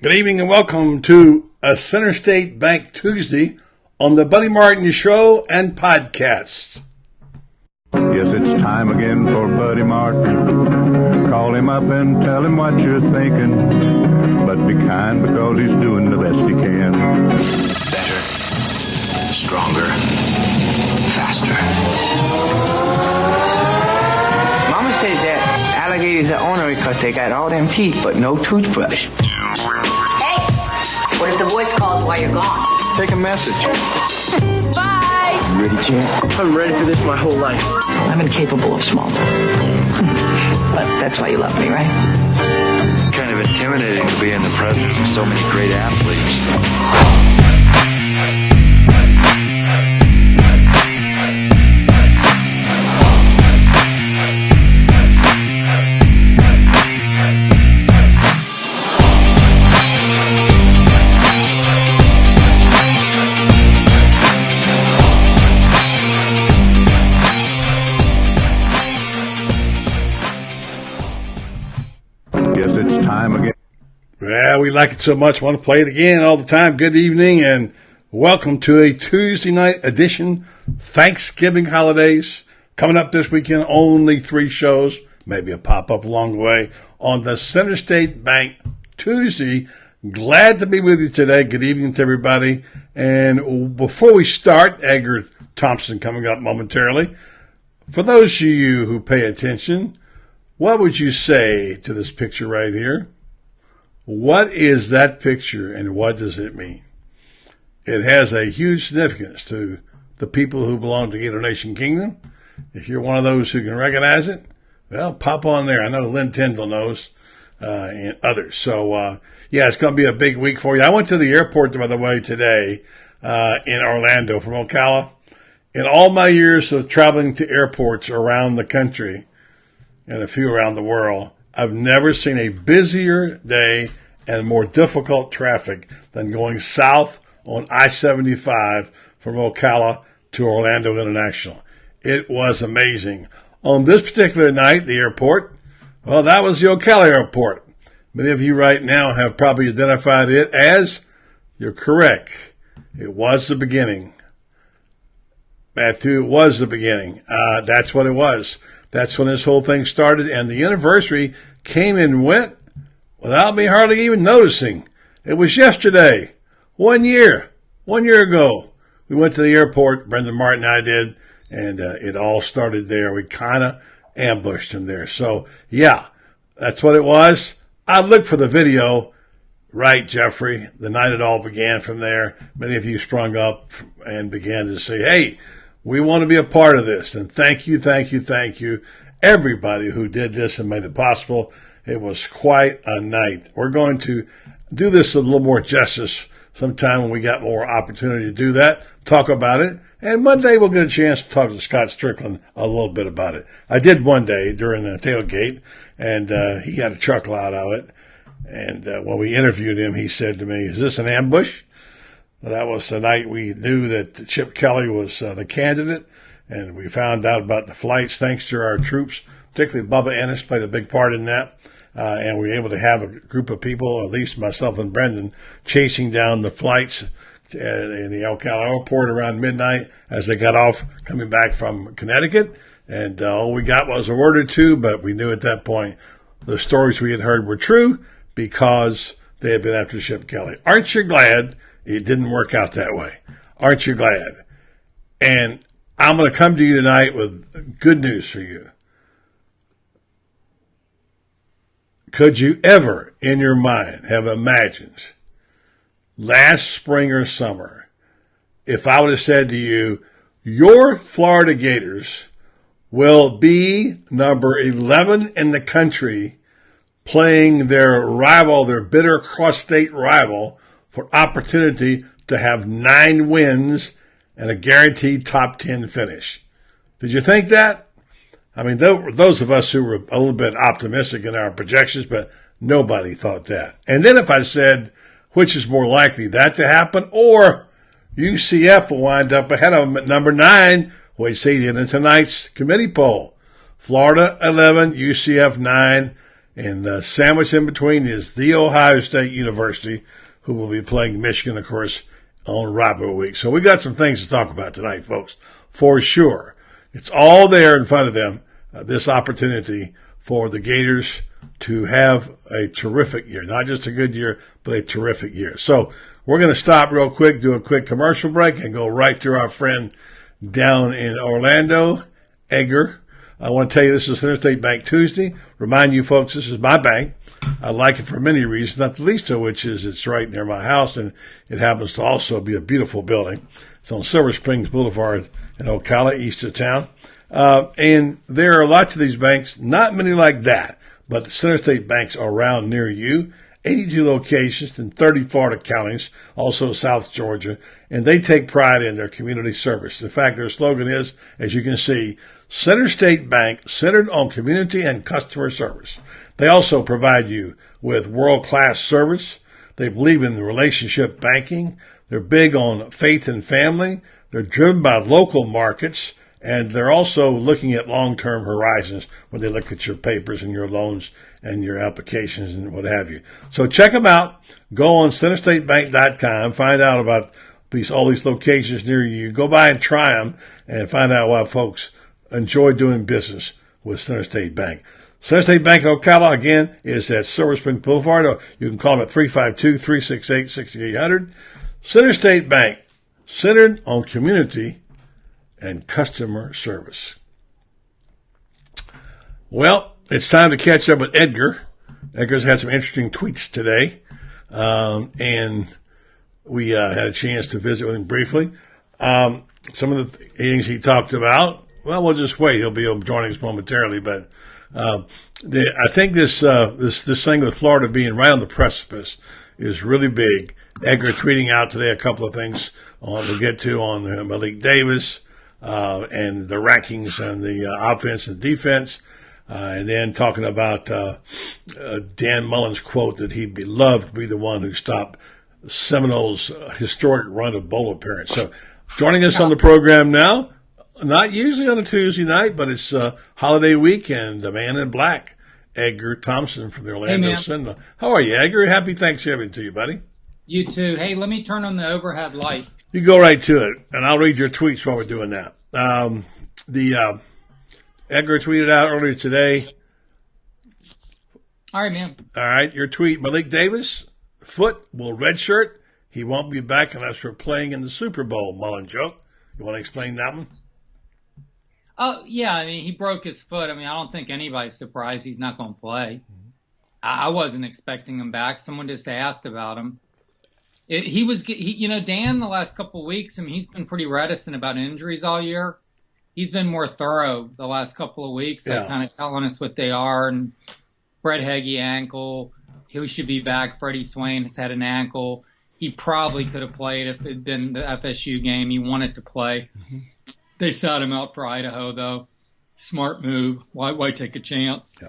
Good evening and welcome to a Center State Bank Tuesday on the Buddy Martin Show and Podcasts. Yes, it's time again for Buddy Martin. Call him up and tell him what you're thinking. But be kind because he's doing the best he can. Better, stronger, faster. Mama says that alligators are ornery because they got all them teeth but no toothbrush. What if the voice calls while you're gone? Take a message. Bye! You ready, champ? I'm ready for this my whole life. I'm incapable of small talk. But that's why you love me, right? Kind of intimidating to be in the presence of so many great athletes. Well, we like it so much, want to play it again all the time. Good evening and welcome to a Tuesday night edition. Thanksgiving holidays coming up this weekend. Only 3 shows, maybe a pop-up along the way on the Center State Bank Tuesday. Glad to be with you today. Good evening to everybody. And before we start, Edgar Thompson coming up momentarily. For those of you who pay attention, what would you say to this picture right here? What is that picture and what does it mean? It has a huge significance to the people who belong to Gator Nation Kingdom. If you're one of those who can recognize it, well, pop on there. I know Lynn Tyndall knows and others. So, it's going to be a big week for you. I went to the airport, by the way, today in Orlando from Ocala. In all my years of traveling to airports around the country and a few around the world, I've never seen a busier day and more difficult traffic than going south on I-75 from Ocala to Orlando International. It was amazing. On this particular night, the airport, well, that was the Ocala airport. Many of you right now have probably identified it as, you're correct, it was the beginning. Matthew, it was the beginning. That's what it was. That's when this whole thing started, and the anniversary came and went without me hardly even noticing. It was yesterday, 1 year ago. We went to the airport, Brendan Martin and I did, and it all started there. We kind of ambushed him there. So, yeah, that's what it was. I looked for the video, right, Jeffrey, the night it all began from there. Many of you sprung up and began to say, hey, we want to be a part of this, and thank you, everybody who did this and made it possible. It was quite a night. We're going to do this a little more justice sometime when we got more opportunity to do that, talk about it, and Monday we'll get a chance to talk to Scott Strickland a little bit about it. I did one day during the tailgate, and he got a chuckle out of it, and when we interviewed him, he said to me, is this an ambush? That was the night we knew that Chip Kelly was the candidate, and we found out about the flights thanks to our troops, particularly Bubba Ennis played a big part in that, and we were able to have a group of people, at least myself and Brendan, chasing down the flights in the Ocala airport around midnight as they got off coming back from Connecticut, and all we got was a word or two, but we knew at that point the stories we had heard were true because they had been after Chip Kelly. Aren't you glad it didn't work out that way? Aren't you glad? And I'm going to come to you tonight with good news for you. Could you ever, in your mind, have imagined last spring or summer if I would have said to you, your Florida Gators will be number 11 in the country playing their rival, their bitter cross-state rival, for opportunity to have 9 wins and a guaranteed top 10 finish. Did you think that? I mean, those of us who were a little bit optimistic in our projections, but nobody thought that. And then if I said, which is more likely, that to happen, or UCF will wind up ahead of them at number 9, what you see in tonight's committee poll. Florida 11, UCF 9, And sandwiched in between is The Ohio State University, who will be playing Michigan, of course, on rivalry week. So we got some things to talk about tonight, folks, for sure. It's all there in front of them, this opportunity for the Gators to have a terrific year. Not just a good year, but a terrific year. So we're going to stop real quick, do a quick commercial break, and go right to our friend down in Orlando, Edgar. I want to tell you this is Interstate Bank Tuesday. Remind you folks, this is my bank. I like it for many reasons, not the least of which is it's right near my house, and it happens to also be a beautiful building. It's on Silver Springs Boulevard in Ocala, east of town. And there are lots of these banks, not many like that, but the Center State banks are around near you. 82 locations in 30 Florida counties, also South Georgia, and they take pride in their community service. In fact, their slogan is, as you can see, Center State Bank, centered on community and customer service. They also provide you with world-class service. They believe in relationship banking. They're big on faith and family. They're driven by local markets, and they're also looking at long-term horizons when they look at your papers and your loans and your applications and what have you. So check them out. Go on centerstatebank.com. Find out about all these locations near you. Go by and try them and find out why folks enjoy doing business with Center State Bank. Center State Bank in Ocala, again, is at Silver Spring Boulevard. You can call them at 352-368-6800. Center State Bank, centered on community and customer service. Well, it's time to catch up with Edgar. Edgar's had some interesting tweets today, and we had a chance to visit with him briefly. Some of the things he talked about, well, we'll just wait. He'll be joining us momentarily, but I think this thing with Florida being right on the precipice is really big. Edgar tweeting out today a couple of things we'll get to on Malik Davis and the rankings and the offense and defense, and then talking about Dan Mullen's quote that he'd be loved to be the one who stopped Seminoles' historic run of bowl appearance. So joining us on the program now, not usually on a Tuesday night, but it's holiday weekend. The man in black, Edgar Thompson from the Orlando Sentinel. How are you, Edgar? Happy Thanksgiving to you, buddy. You too. Hey, let me turn on the overhead light. You go right to it, and I'll read your tweets while we're doing that. Edgar tweeted out earlier today. All right, man. All right, your tweet, Malik Davis, foot will redshirt. He won't be back unless we're playing in the Super Bowl, Mullen joke. You want to explain that one? Oh, yeah. I mean, he broke his foot. I mean, I don't think anybody's surprised he's not going to play. I wasn't expecting him back. Someone just asked about him. Dan, the last couple of weeks, I mean, he's been pretty reticent about injuries all year. He's been more thorough the last couple of weeks, kind of telling us what they are. And Brett Heggie ankle, he should be back. Freddie Swain has had an ankle. He probably could have played if it had been the FSU game. He wanted to play. Mm-hmm. They sat him out for Idaho, though. Smart move. Why take a chance? Yeah.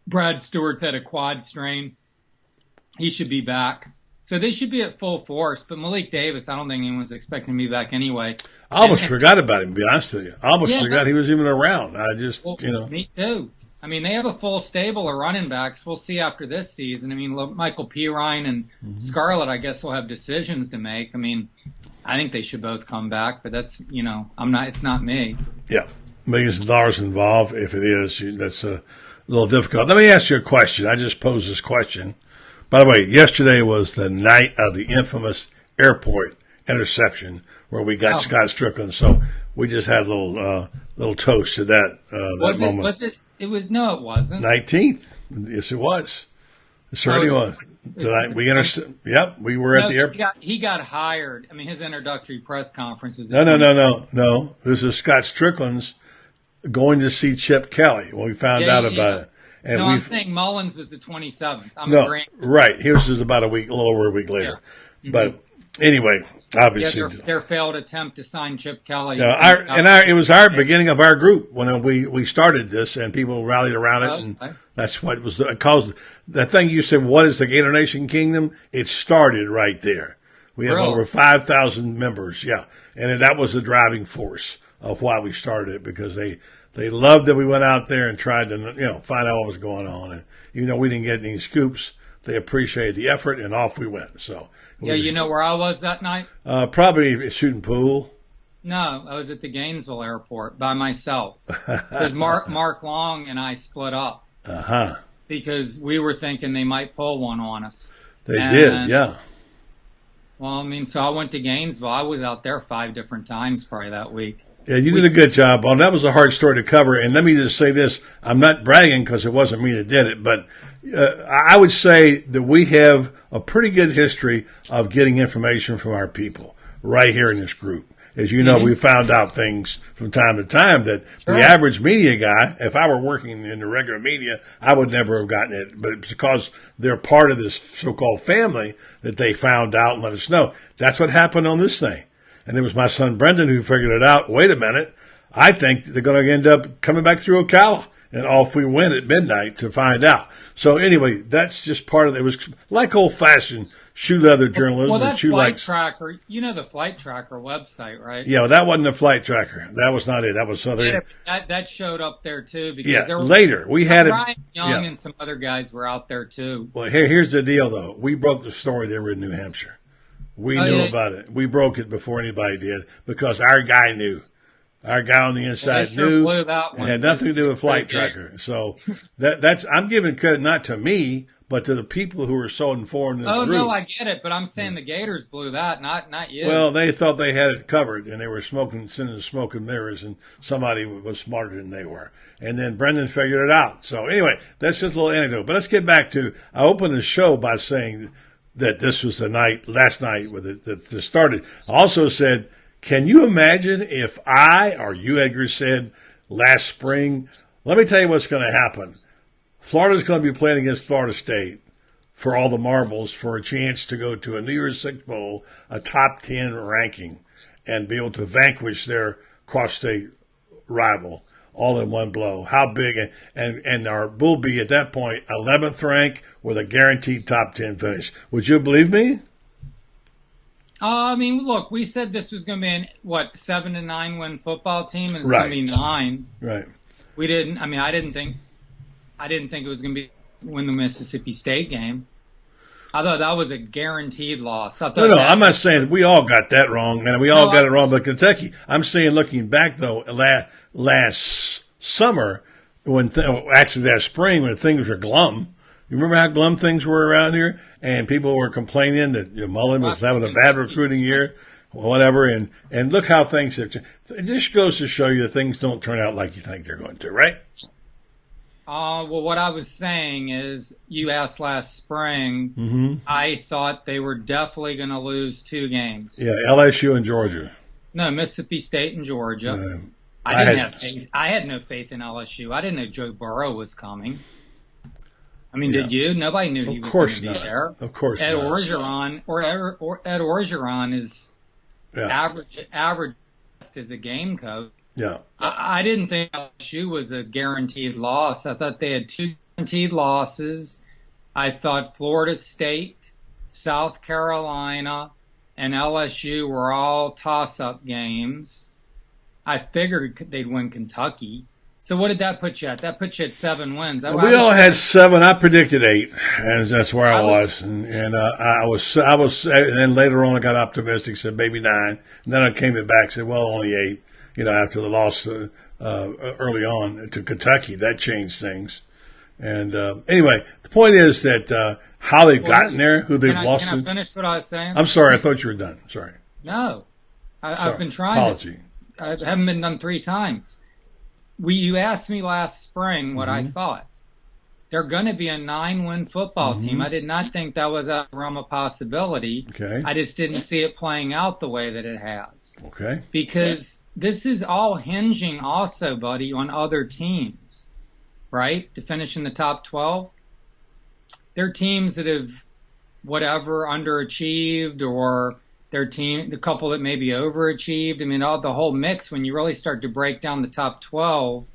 Brad Stewart's had a quad strain. He should be back. So they should be at full force. But Malik Davis, I don't think anyone's expecting him to be back anyway. I almost forgot about him, to be honest with you. I almost forgot he was even around. Me too. I mean, they have a full stable of running backs. We'll see after this season. I mean, Michael Pirine and Scarlett, I guess, will have decisions to make. I mean, I think they should both come back, but that's, it's not me. Yeah. Millions of dollars involved. If it is, that's a little difficult. Let me ask you a question. I just posed this question. By the way, yesterday was the night of the infamous airport interception where we got Scott Strickland. So we just had a little toast to that moment. Was it? It was, no, it wasn't. 19th. Yes, it was. It certainly was. We were at the airport. He got hired. I mean, his introductory press conference was. No. This is Scott Strickland's going to see Chip Kelly when we found out about it. And I'm saying Mullins was the 27th. Right. His was about a little over a week later. Yeah. But anyway, obviously. Their failed attempt to sign Chip Kelly. It was our beginning of our group when we started this, and people rallied around it, and that's what was caused. That thing you said, what is the Gator Nation Kingdom? It started right there. We have over 5,000 members, and that was the driving force of why we started it, because they They loved that we went out there and tried to, find out what was going on. And even though we didn't get any scoops, they appreciated the effort, and off we went. So, yeah, you know where I was that night? Probably shooting pool. No, I was at the Gainesville airport by myself. Because Mark Long and I split up. Uh-huh. Because we were thinking they might pull one on us. They did, yeah. Well, I mean, so I went to Gainesville. I was out there 5 different times probably that week. Yeah, you did a good job. Well, that was a hard story to cover. And let me just say this. I'm not bragging because it wasn't me that did it, but I would say that we have a pretty good history of getting information from our people right here in this group. As you know, we found out things from time to time that the average media guy, if I were working in the regular media, I would never have gotten it. But because they're part of this so-called family that they found out and let us know. That's what happened on this thing. And it was my son Brendan who figured it out. Wait a minute. I think they're going to end up coming back through Ocala. And off we went at midnight to find out. So anyway, that's just part of it. It was like old-fashioned shoe leather journalism. Well, that flight tracker, you know the flight tracker website, right? Yeah, well, that wasn't a flight tracker. That was not it. That was other. Yeah, that showed up there too. Because there later we had Ryan Young and some other guys were out there too. Well, here's the deal though. We broke the story. They were in New Hampshire. We knew about it. We broke it before anybody did because our guy knew. Our guy on the inside knew. It had nothing to do with flight tracker. So that's I'm giving credit not to me, but to the people who are so informed in this group. No, I get it, but I'm saying the Gators blew that, not you. Well, they thought they had it covered, and they were sending smoke and mirrors, and somebody was smarter than they were. And then Brendan figured it out. So anyway, that's just a little anecdote. But let's get back to, I opened the show by saying that this was the night, last night, that this started. I also said, can you imagine if I or you, Edgar, said last spring, let me tell you what's going to happen. Florida's going to be playing against Florida State for all the marbles for a chance to go to a New Year's Six Bowl, a top 10 ranking, and be able to vanquish their cross-state rival all in one blow. How big? And our Bull be at that point 11th rank with a guaranteed top 10 finish. Would you believe me? I mean, look, we said this was going to be 7-9 win football team, and it's going to be 9. Right. We didn't. I mean, I didn't think it was going to be win the Mississippi State game. I thought that was a guaranteed loss. No, I'm not saying we all got that wrong, and we all got it wrong by Kentucky. I'm saying looking back, though, last summer, actually that spring when things were glum, you remember how glum things were around here? And people were complaining that Mullen was having a bad recruiting year, whatever, and look how things have changed. It just goes to show you that things don't turn out like you think they're going to, right? Well, what I was saying is, you asked last spring. Mm-hmm. I thought they were definitely going to lose 2 games. Yeah, LSU and Georgia. No, Mississippi State and Georgia. I didn't have faith. I had no faith in LSU. I didn't know Joe Burrow was coming. I mean, did you? Nobody knew he was going to be there. Of course Ed not. Ed Orgeron is average as a game coach. Yeah. I didn't think LSU was a guaranteed loss. I thought they had 2 guaranteed losses. I thought Florida State, South Carolina, and LSU were all toss-up games. I figured they'd win Kentucky. So what did that put you at? That put you at 7 wins. We all had 7. I predicted 8, and that's where I was. And I was. And then later on, I got optimistic, said maybe 9. And then I came back, said, well, only 8. After the loss early on to Kentucky, that changed things. And anyway, the point is that how they've gotten there, who they've lost to. Can I finish what I was saying? I'm sorry, I thought you were done. Sorry. No, I've been trying. Apology. I haven't been done 3 times. You asked me last spring what I thought. They're going to be a 9-win football team. I did not think that was a realm of possibility. Okay. I just didn't see it playing out the way that it has. Okay. Because this is all hinging also, buddy, on other teams, right? To finish in the top 12. They're teams that have underachieved, or the couple that maybe overachieved. I mean, the whole mix, when you really start to break down the top 12,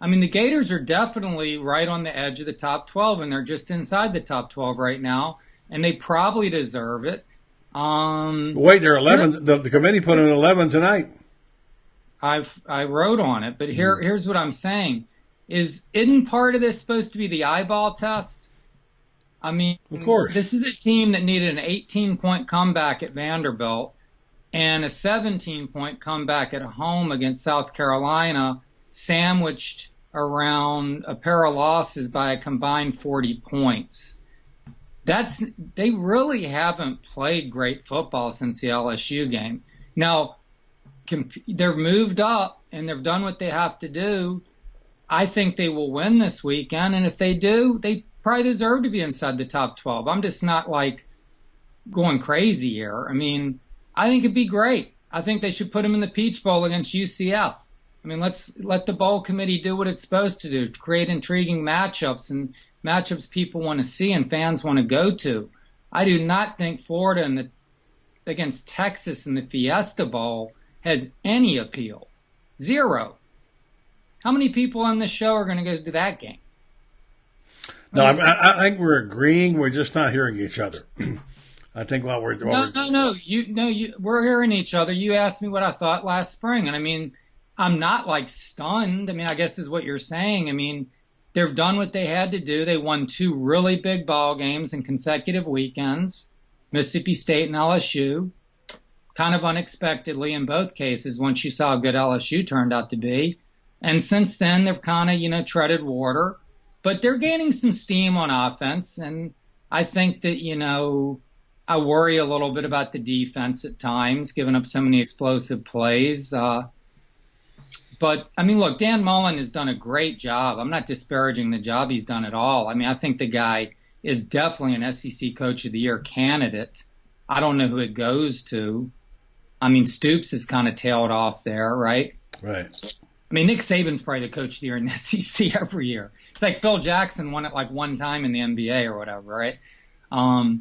I mean, the Gators are definitely right on the edge of the top 12, and they're just inside the top 12 right now, and they probably deserve it. Wait, they're 11. The committee put in 11 tonight. I wrote on it, but here's what I'm saying: isn't part of this supposed to be the eyeball test? I mean, of course, this is a team that needed an 18-point comeback at Vanderbilt and a 17-point comeback at home against South Carolina, sandwiched around a pair of losses by a combined 40 points. They really haven't played great football since the LSU game. Now, they've moved up and they've done what they have to do. I think they will win this weekend, and if they do, they probably deserve to be inside the top 12. I'm just not like going crazy here. I mean, I think it'd be great. I think they should put them in the Peach Bowl against UCF. I mean, let's let the bowl committee do what it's supposed to do, create intriguing matchups and matchups people want to see and fans want to go to. I do not think Florida against Texas in the Fiesta Bowl has any appeal. Zero. How many people on this show are going to go to that game? No, I think we're agreeing. We're just not hearing each other. I think what we're doing. No. We're hearing each other. You asked me what I thought last spring, and I mean, I'm not like stunned. I mean, I guess is what you're saying. I mean, they've done what they had to do. They won 2 really big ball games in consecutive weekends, Mississippi State and LSU, kind of unexpectedly in both cases once you saw how good LSU turned out to be. And since then, they've kind of, treaded water. But they're gaining some steam on offense, and I think that, I worry a little bit about the defense at times, giving up so many explosive plays. But, I mean, look, Dan Mullen has done a great job. I'm not disparaging the job he's done at all. I mean, I think the guy is definitely an SEC Coach of the Year candidate. I don't know who it goes to. I mean, Stoops has kind of tailed off there, right? Right. I mean, Nick Saban's probably the Coach of the Year in the SEC every year. It's like Phil Jackson won it like one time in the NBA or whatever, right? I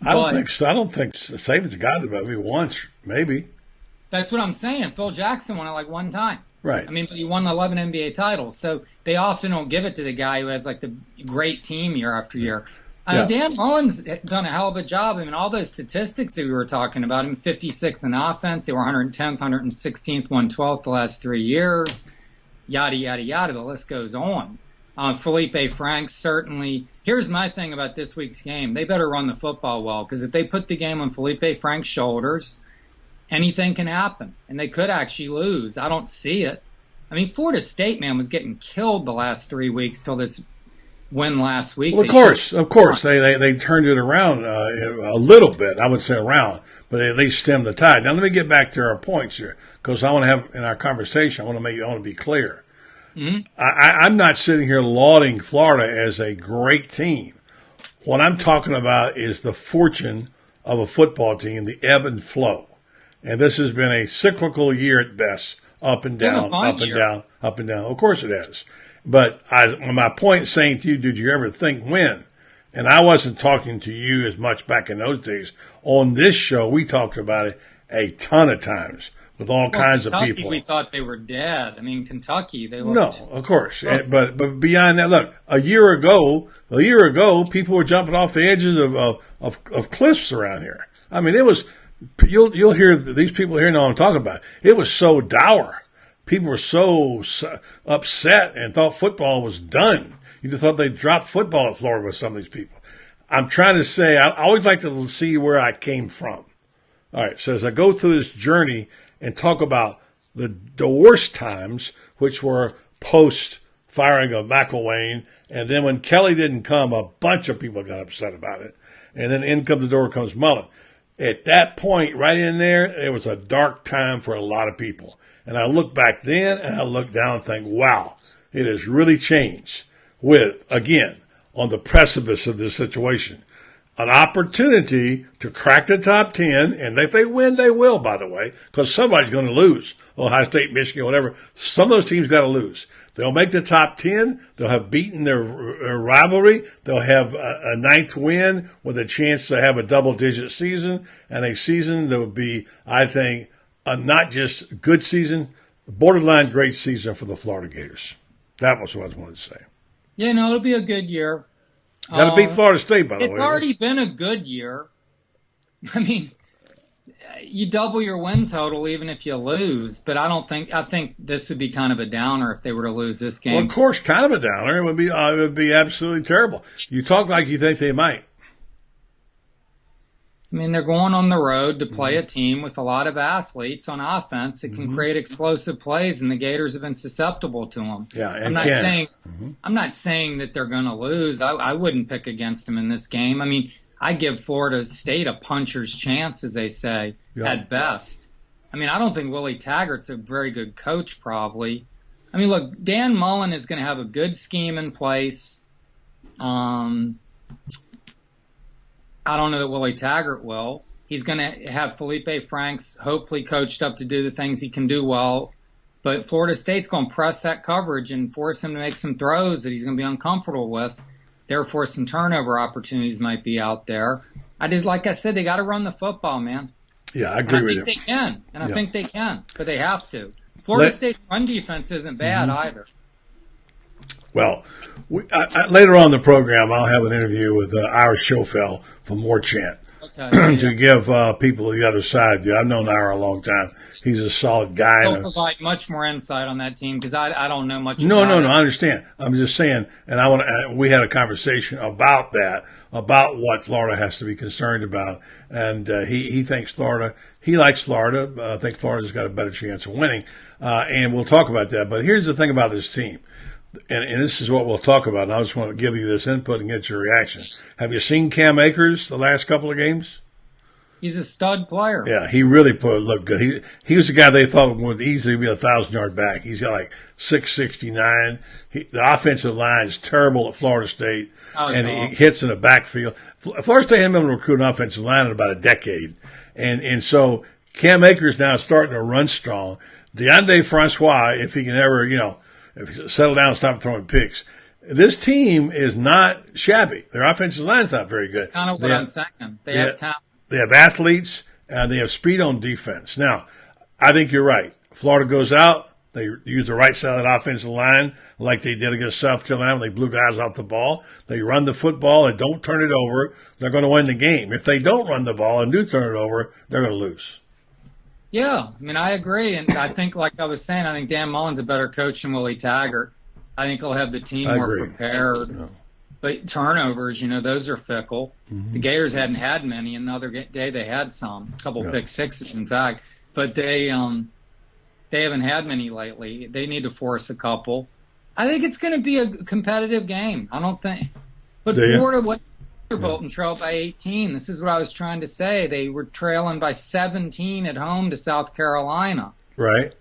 don't think Saban's got it, maybe once, maybe. That's what I'm saying. Phil Jackson won it like one time. Right. I mean, he won 11 NBA titles, so they often don't give it to the guy who has like the great team year after year. Dan Mullen's done a hell of a job. I mean, all those statistics that we were talking about, him 56th in offense, they were 110th, 116th, 112th the last 3 years, yada, yada, yada. The list goes on. Felipe Franks, certainly. Here's my thing about this week's game. They better run the football well, because if they put the game on Felipe Franks' shoulders, anything can happen, and they could actually lose. I don't see it. I mean, Florida State, man, was getting killed the last 3 weeks till this win last week. Well, of course, they turned it around a little bit. I would say around, but they at least stemmed the tide. Now let me get back to our points here, because I want to have in our conversation. I want to be clear. Mm-hmm. I'm not sitting here lauding Florida as a great team. What I'm talking about is the fortune of a football team, the ebb and flow. And this has been a cyclical year at best, up and down, up and down, up and down. Of course it has. But my point is saying to you, did you ever think when? And I wasn't talking to you as much back in those days. On this show, we talked about it a ton of times with all kinds of people. We thought they were dead. I mean, Kentucky, they looked... No, of course. But beyond that, look, a year ago, people were jumping off the edges of cliffs around here. I mean, it was... You'll hear these people here know what I'm talking about. It was so dour. People were so upset and thought football was done. You just thought they'd drop football at Florida with some of these people. I'm trying to say, I always like to see where I came from. All right, so as I go through this journey and talk about the worst times, which were post-firing of McElwain, and then when Kelly didn't come, a bunch of people got upset about it. And then in comes the door comes Mullen. At that point, right in there, it was a dark time for a lot of people. And I look back then and I look down and think, wow, it has really changed with, again, on the precipice of this situation, an opportunity to crack the top 10. And if they win, they will, by the way, because somebody's going to lose. Ohio State, Michigan, whatever. Some of those teams got to lose. They'll make the top 10. They'll have beaten their rivalry. They'll have a ninth win with a chance to have a double-digit season, and a season that would be, I think, not just a good season, borderline great season for the Florida Gators. That was what I wanted to say. Yeah, no, it'll be a good year. Got to beat Florida State, by the way. It's already been a good year. I mean, you double your win total even if you lose, but I think this would be kind of a downer if they were to lose this game. Well, of course, kind of a downer. It would be absolutely terrible. You talk like you think they might. I mean, they're going on the road to play a team with a lot of athletes on offense that can create explosive plays, and the Gators have been susceptible to them. Yeah, and I'm not saying that they're going to lose. I wouldn't pick against them in this game. I mean, I give Florida State a puncher's chance, as they say, at best. I mean, I don't think Willie Taggart's a very good coach, probably. I mean, look, Dan Mullen is going to have a good scheme in place. I don't know that Willie Taggart will. He's going to have Felipe Franks hopefully coached up to do the things he can do well. But Florida State's going to press that coverage and force him to make some throws that he's going to be uncomfortable with. Therefore, some turnover opportunities might be out there. Like I said, they got to run the football, man. Yeah, I agree with you. I think they can, and I think they can, but they have to. Florida State's run defense isn't bad either. Well, later on in the program, I'll have an interview with Ira Schofell from More Chant to give people the other side. I've known Ira a long time. He's a solid guy. He'll provide much more insight on that team because I don't know much No, about it. I understand. I'm just saying, and we had a conversation about that, about what Florida has to be concerned about. And he thinks he likes Florida. I think Florida's got a better chance of winning. And we'll talk about that. But here's the thing about this team. And this is what we'll talk about. And I just want to give you this input and get your reaction. Have you seen Cam Akers the last couple of games? He's a stud player. Yeah, he really looked good. He was the guy they thought would easily be a 1,000-yard back. He's got like 669. The offensive line is terrible at Florida State, and he hits in the backfield. Florida State hadn't been able to recruit an offensive line in about a decade. And so Cam Akers now is starting to run strong. DeAndre Francois, if he can ever, if he settle down and stop throwing picks. This team is not shabby. Their offensive line's not very good. That's kind of what I'm saying. They have talent. They have athletes, and they have speed on defense. Now, I think you're right. Florida goes out. They use the right side of that offensive line like they did against South Carolina. They blew guys off the ball. They run the football and don't turn it over. They're going to win the game. If they don't run the ball and do turn it over, they're going to lose. Yeah, I mean, I agree. And I think, like I was saying, I think Dan Mullen's a better coach than Willie Taggart. I think he'll have the team more prepared. No. But turnovers, those are fickle. Mm-hmm. The Gators hadn't had many, and the other day they had some, a couple pick sixes, in fact. But they haven't had many lately. They need to force a couple. I think it's going to be a competitive game. I don't think. But Florida was in trail by 18. This is what I was trying to say. They were trailing by 17 at home to South Carolina. Right.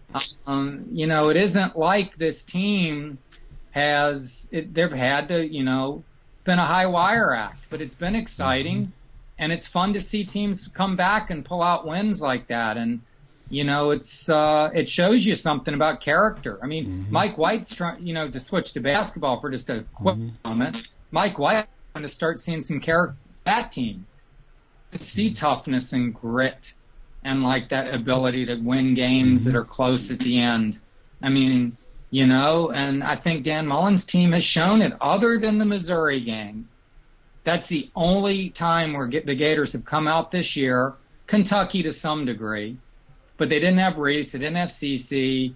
It isn't like this team they've had to, it's been a high wire act, but it's been exciting, and it's fun to see teams come back and pull out wins like that. And, it shows you something about character. I mean, Mike White's trying, to switch to basketball for just a quick moment. Mike White going to start seeing some character in that team. To see toughness and grit and like that ability to win games that are close at the end. I mean, and I think Dan Mullen's team has shown it other than the Missouri game. That's the only time where the Gators have come out this year. Kentucky to some degree, but they didn't have Reese, they didn't have CC,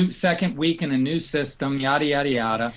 second week in a new system, yada, yada, yada.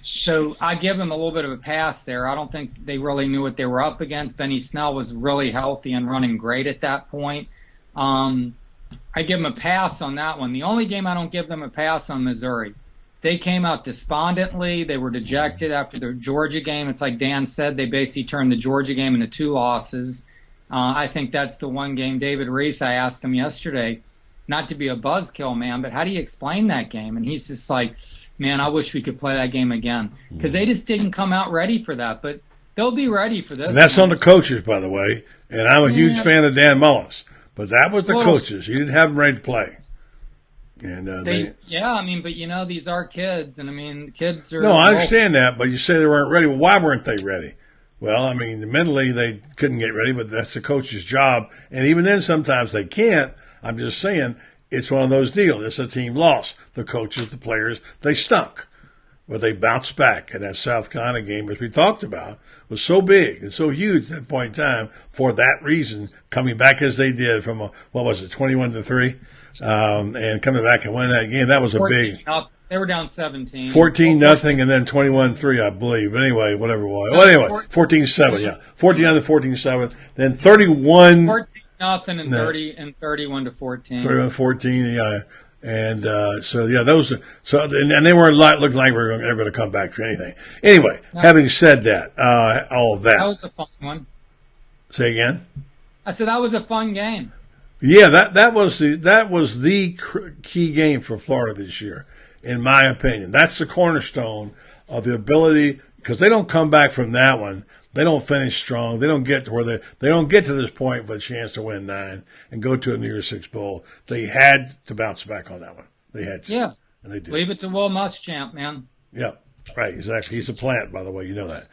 So I give them a little bit of a pass there. I don't think they really knew what they were up against. Benny Snell was really healthy and running great at that point. I give them a pass on that one. The only game I don't give them a pass on, Missouri. They came out despondently. They were dejected after the Georgia game. It's like Dan said, they basically turned the Georgia game into 2 losses. I think that's the one game. David Reese, I asked him yesterday, not to be a buzzkill, man, but how do you explain that game? And he's just like, man, I wish we could play that game again. Because they just didn't come out ready for that. But they'll be ready for this. And that's on the coaches, by the way. And I'm a huge fan of Dan Mullen's. But that was the coaches. You didn't have them ready to play. And but these are kids. And, kids are... No, I understand that. But you say they weren't ready. Well, why weren't they ready? Well, mentally they couldn't get ready, but that's the coach's job. And even then, sometimes they can't. I'm just saying it's one of those deals. It's a team loss. The coaches, the players, they stunk. where they bounced back, and that South Carolina game, as we talked about, was so big and so huge at that point in time for that reason, coming back as they did from, 21-3, and coming back and winning that game. That was a big... They were down 17. 14-0 and then 21-3, I believe. But anyway, whatever it was. Well, anyway, 14-7, yeah. 14-14-7. Then 31... 14-0 and 31-14. 31-14, yeah. And those. And they weren't looking like they were going to come back for anything. Anyway, having said that, all of that. That was a fun one. Say again. I said that was a fun game. Yeah, that was the key game for Florida this year, in my opinion. That's the cornerstone of the ability, because they don't come back from that one. They don't finish strong. They don't get to where they don't get to this point with a chance to win 9 and go to a New Year's Six bowl. They had to bounce back on that one. They had to. Yeah. And they did. Leave it to Will Muschamp, man. Yeah. Right. Exactly. He's a plant, by the way. You know that.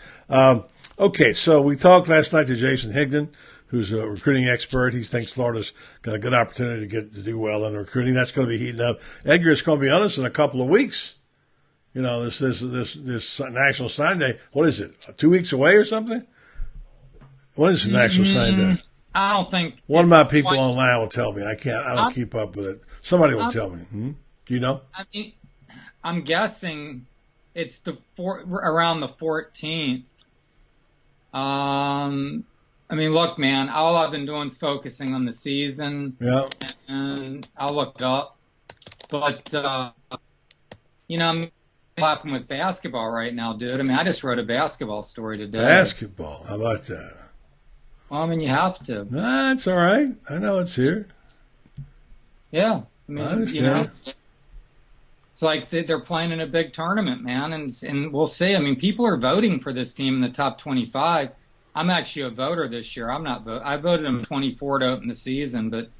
Okay. So we talked last night to Jason Higdon, who's a recruiting expert. He thinks Florida's got a good opportunity to do well in recruiting. That's going to be heating up. Edgar is going to be on us in a couple of weeks. You know, this National Sign Day. What is it? 2 weeks away or something? What is National Sign Day? I don't think. One of my people online will tell me. I don't keep up with it. Somebody will tell me. Do you know? I mean, I'm guessing it's around the 14th. I mean, look, man. All I've been doing is focusing on the season. Yeah. And I'll look it up. But you know, I'm happening with basketball right now, dude. I mean, I just wrote a basketball story today. Basketball. How about that? Well, I mean, you have to. That's all right. I know it's here. Yeah. I mean, I understand. It's like they're playing in a big tournament, man, and we'll see. I mean, people are voting for this team in the top 25. I'm actually a voter this year. I'm not voting. I voted them 24 to open the season, but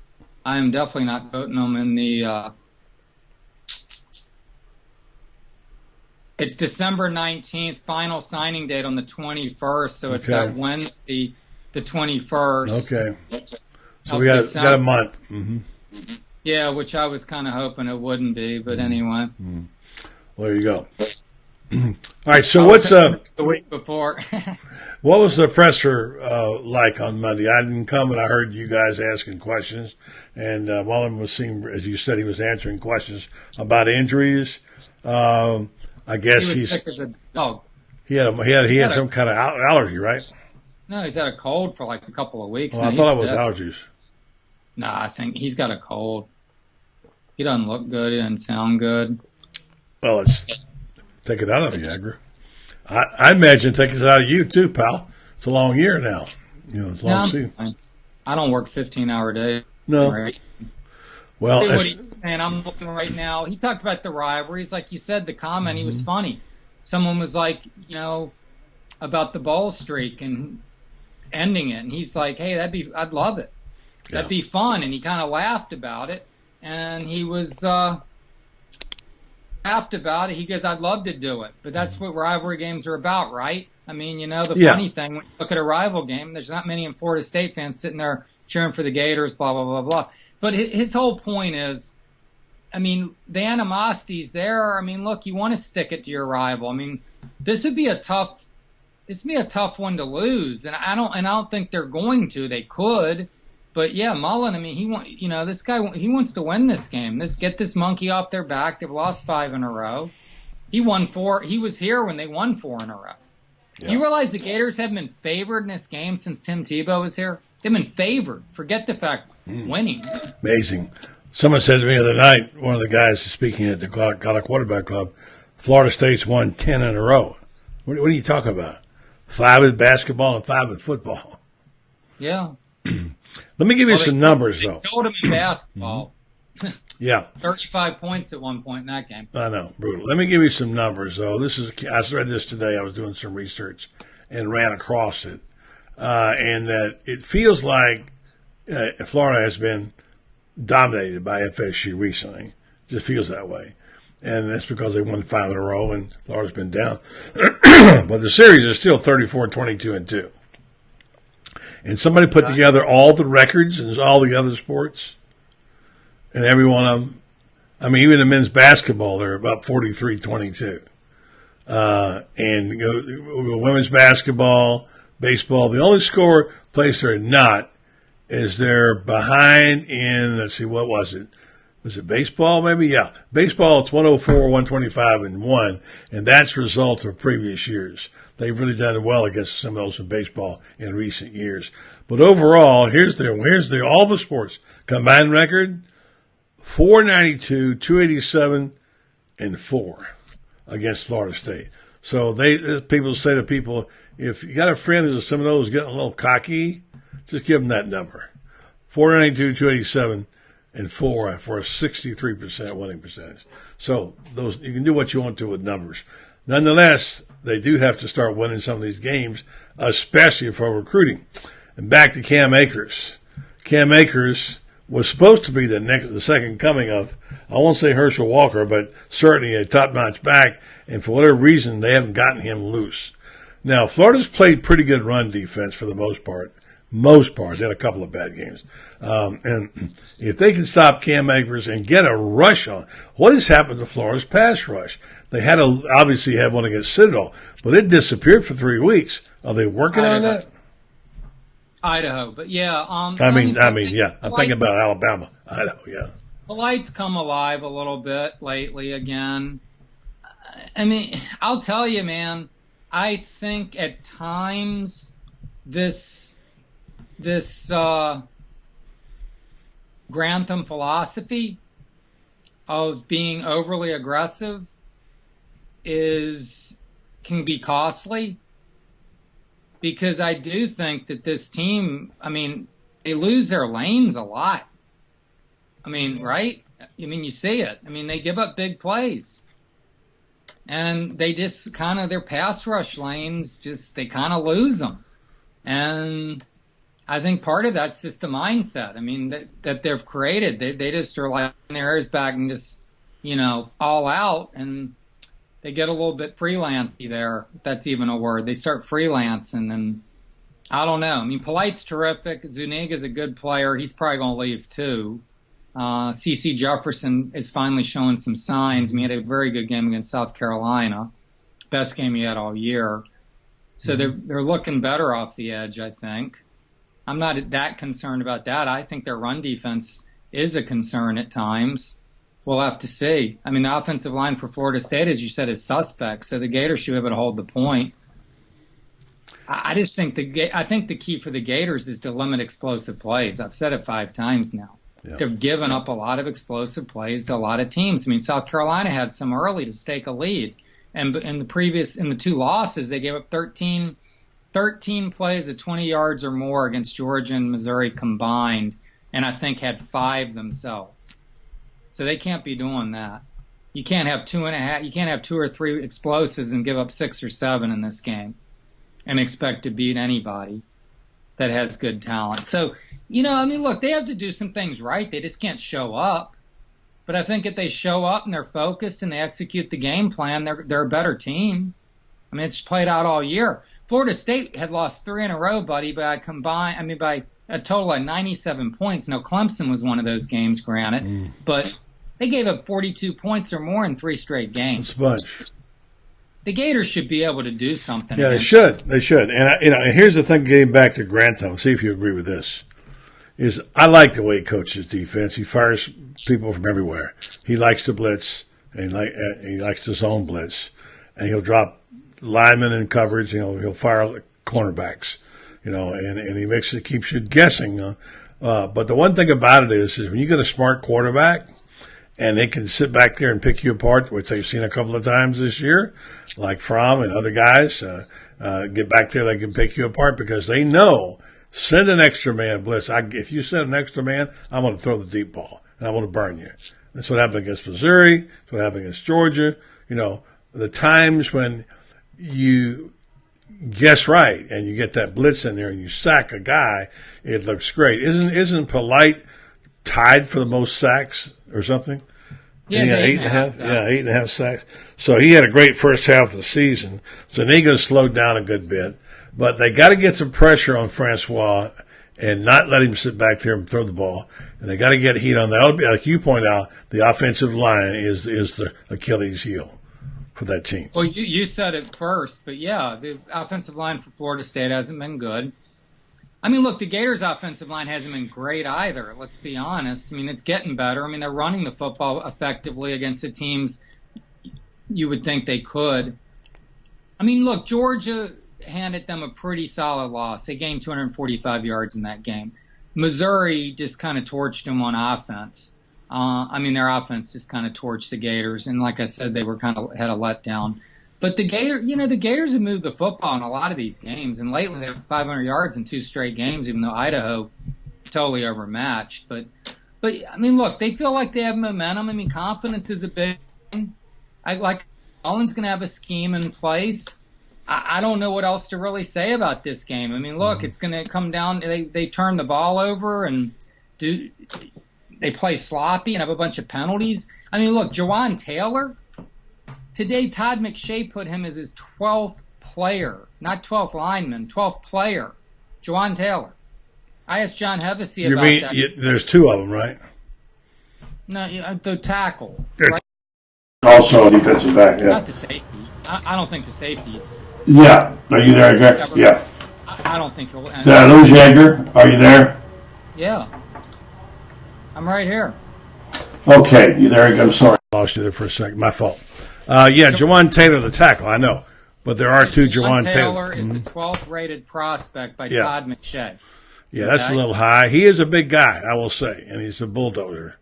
I am definitely not voting them in the it's December 19th, final signing date on the 21st, so it's that Wednesday, the 21st. Okay. So we got a month. Mm-hmm. Yeah, which I was kind of hoping it wouldn't be, but anyway. Mm-hmm. Well, there you go. All right, so what's the week before? What was the presser like on Monday? I didn't come, but I heard you guys asking questions, and Mullen was seeing, as you said, he was answering questions about injuries. I guess he was sick as a dog. He had some kind of allergy, right? No, he's had a cold for like a couple of weeks. Well, I thought it was allergies. No, I think he's got a cold. He doesn't look good. He doesn't sound good. Well, let's take it out of you, Edgar. I imagine taking it out of you too, pal. It's a long year now. You know, it's a long season. I don't work 15-hour days. No. Right? Well, what he's saying, I'm looking right now. He talked about the rivalries, like you said. The comment, he was funny. Someone was like, you know, about the ball streak and ending it, and he's like, "Hey, I'd love it. That'd be fun." And he kind of laughed about it, and he was laughed about it. He goes, "I'd love to do it," but that's what rivalry games are about, right? I mean, you know, the funny thing when you look at a rival game, there's not many Florida State fans sitting there cheering for the Gators, blah blah blah blah. But his whole point is, I mean, the animosity's there. I mean, look, you want to stick it to your rival. I mean, this would be a tough one to lose, and I don't think they're going to. They could, but yeah, Mullen. I mean, this guy, he wants to win this game. Get this monkey off their back. They've lost 5 in a row. He won 4. He was here when they won 4 in a row. Yeah. You realize the Gators haven't been favored in this game since Tim Tebow was here? They've been favored. Forget the fact winning. Amazing. Someone said to me the other night, one of the guys speaking at the College Quarterback Club, Florida State's won 10 in a row. What are you talking about? 5 in basketball and 5 in football. Yeah. Let me give you some numbers, though. They killed him in basketball. Yeah. 35 points at one point in that game. I know, brutal. Let me give you some numbers, though. I read this today. I was doing some research and ran across it. And that it feels like Florida has been dominated by FSU recently. It just feels that way. And that's because they won 5 in a row and Florida's been down. But the series is still 34-22-2. And somebody put together all the records and all the other sports, and every one of them. I mean, even in men's basketball, they're about 43-22. and women's basketball, baseball. The only place they're not is they're behind in, let's see, what was it? Was it baseball maybe? Yeah. Baseball, it's 104, 125, and 1, and that's a result of previous years. They've really done well against some of those in baseball in recent years. But overall, here's all the sports combined record: 492, 287, and 4 against Florida State. So people say to people, if you got a friend who's a Seminole who's getting a little cocky, just give them that number: 492, 287, and 4 for a 63% winning percentage. So those, you can do what you want to with numbers. Nonetheless, they do have to start winning some of these games, especially for recruiting. And back to Cam Akers. Cam Akers was supposed to be the second coming of, I won't say Herschel Walker, but certainly a top-notch back, and for whatever reason, they haven't gotten him loose. Now, Florida's played pretty good run defense for the most part. They had a couple of bad games. And if they can stop Cam Akers and get a rush on, what has happened to Florida's pass rush? They obviously had one against Citadel, but it disappeared for 3 weeks. Are they working on that? Idaho, but yeah. I'm thinking about Alabama. Idaho, yeah. The lights come alive a little bit lately again. I mean, I'll tell you, man, I think at times this Grantham philosophy of being overly aggressive can be costly, because I do think that this team, I mean, they lose their lanes a lot. I mean, right? I mean, you see it. I mean, they give up big plays. And they just their pass rush lanes, they kind of lose them. And I think part of that's just the mindset. I mean, that they've created. They just are like their ears back and just, all out, and they get a little bit freelancey there, if that's even a word. They start freelancing, and I don't know. I mean, Polite's terrific. Zuniga's a good player. He's probably going to leave too. C.C. Jefferson is finally showing some signs. I mean, he had a very good game against South Carolina. Best game he had all year. So they're looking better off the edge, I think. I'm not that concerned about that. I think their run defense is a concern at times. We'll have to see. I mean, the offensive line for Florida State, as you said, is suspect. So the Gators should be able to hold the point. I just think the key for the Gators is to limit explosive plays. I've said it 5 times now. Yeah. They've given up a lot of explosive plays to a lot of teams. I mean, South Carolina had some early to stake a lead. And in the 2 losses, they gave up 13 plays of 20 yards or more against Georgia and Missouri combined, and I think had 5 themselves. So they can't be doing that. You can't have 2.5. You can't have 2 or 3 explosives and give up 6 or 7 in this game and expect to beat anybody that has good talent. So, look, they have to do some things right. They just can't show up. But I think if they show up and they're focused and they execute the game plan, they're a better team. I mean, it's played out all year. Florida State had lost 3 in a row, buddy, by a total of 97 points. Now, Clemson was one of those games, granted, but they gave up 42 points or more in 3 straight games. That's a bunch. The Gators should be able to do something. Yeah, they should. They should. And here's the thing, getting back to Grantham, see if you agree with this, is I like the way he coaches defense. He fires people from everywhere. He likes to blitz, and he likes to zone blitz, and he'll drop linemen in coverage, he'll fire cornerbacks, and he keeps you guessing. But the one thing about it is when you get a smart quarterback and they can sit back there and pick you apart, which they've seen a couple of times this year, like Fromm and other guys, get back there, they can pick you apart because they know, send an extra man blitz. If you send an extra man, I'm going to throw the deep ball and I want to burn you. That's what happened against Missouri. That's what happened against Georgia. The times when you guess right and you get that blitz in there and you sack a guy, it looks great. Isn't Polite tied for the most sacks or something? Yes, yeah, 8.5. Yeah, 8.5 sacks. So he had a great first half of the season. Zuniga slowed down a good bit, but they got to get some pressure on Francois and not let him sit back there and throw the ball. And they got to get heat on that. Like you point out, the offensive line is the Achilles heel. for that team. Well, you said it first, but yeah, the offensive line for Florida State hasn't been good. I mean, look, the Gators' offensive line hasn't been great either. Let's be honest. I mean, it's getting better. I mean, they're running the football effectively against the teams you would think they could. I mean, look, Georgia handed them a pretty solid loss. They gained 245 yards in that game. Missouri just kind of torched them on offense. I mean, their offense just kind of torched the Gators. And like I said, they were had a letdown. But the Gators have moved the football in a lot of these games. And lately they have 500 yards in 2 straight games, even though Idaho totally overmatched. But I mean, look, they feel like they have momentum. I mean, confidence is a big thing. Mullen's going to have a scheme in place. I don't know what else to really say about this game. I mean, look, it's going to come down. They turn the ball over and they play sloppy and have a bunch of penalties. I mean, look, Jawan Taylor, today Todd McShay put him as his 12th player, not 12th lineman, 12th player. Jawan Taylor. I asked John Hevesy about that. There's 2 of them, right? No, the tackle. Right? Also a defensive back, yeah. Not the safety. I don't think the safeties. Yeah. Are you there, Edgar? Yeah. I don't think he'll end. Did I lose you, Edgar? Are you there? Yeah. I'm right here. Okay. You there, Edgar? I'm sorry. Lost you there for a second. My fault. Jawan Taylor, the tackle, I know. But there are 2 Jawan Taylor is the 12th rated prospect by Todd McShay. Yeah, that's a little high. He is a big guy, I will say, and he's a bulldozer.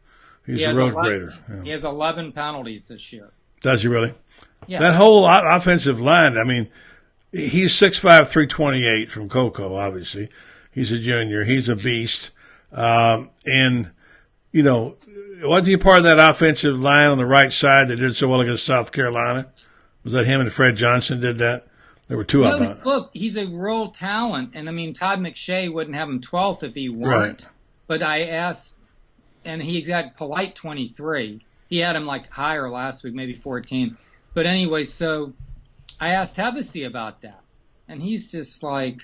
He's a road grader. Yeah. He has 11 penalties this year. Does he really? Yeah. That whole offensive line, I mean, he's 6'5", 328 from Cocoa, obviously. He's a junior. He's a beast. And, you know, wasn't he part of that offensive line on the right side that did so well against South Carolina? Was that him and Fred Johnson did that? There were 2 of them. Look, he's a real talent. And, I mean, Todd McShay wouldn't have him 12th if he weren't. Right. But I asked, and he got polite 23. He had him like higher last week, maybe 14. But anyway, so I asked Hevesy about that. And he's just like,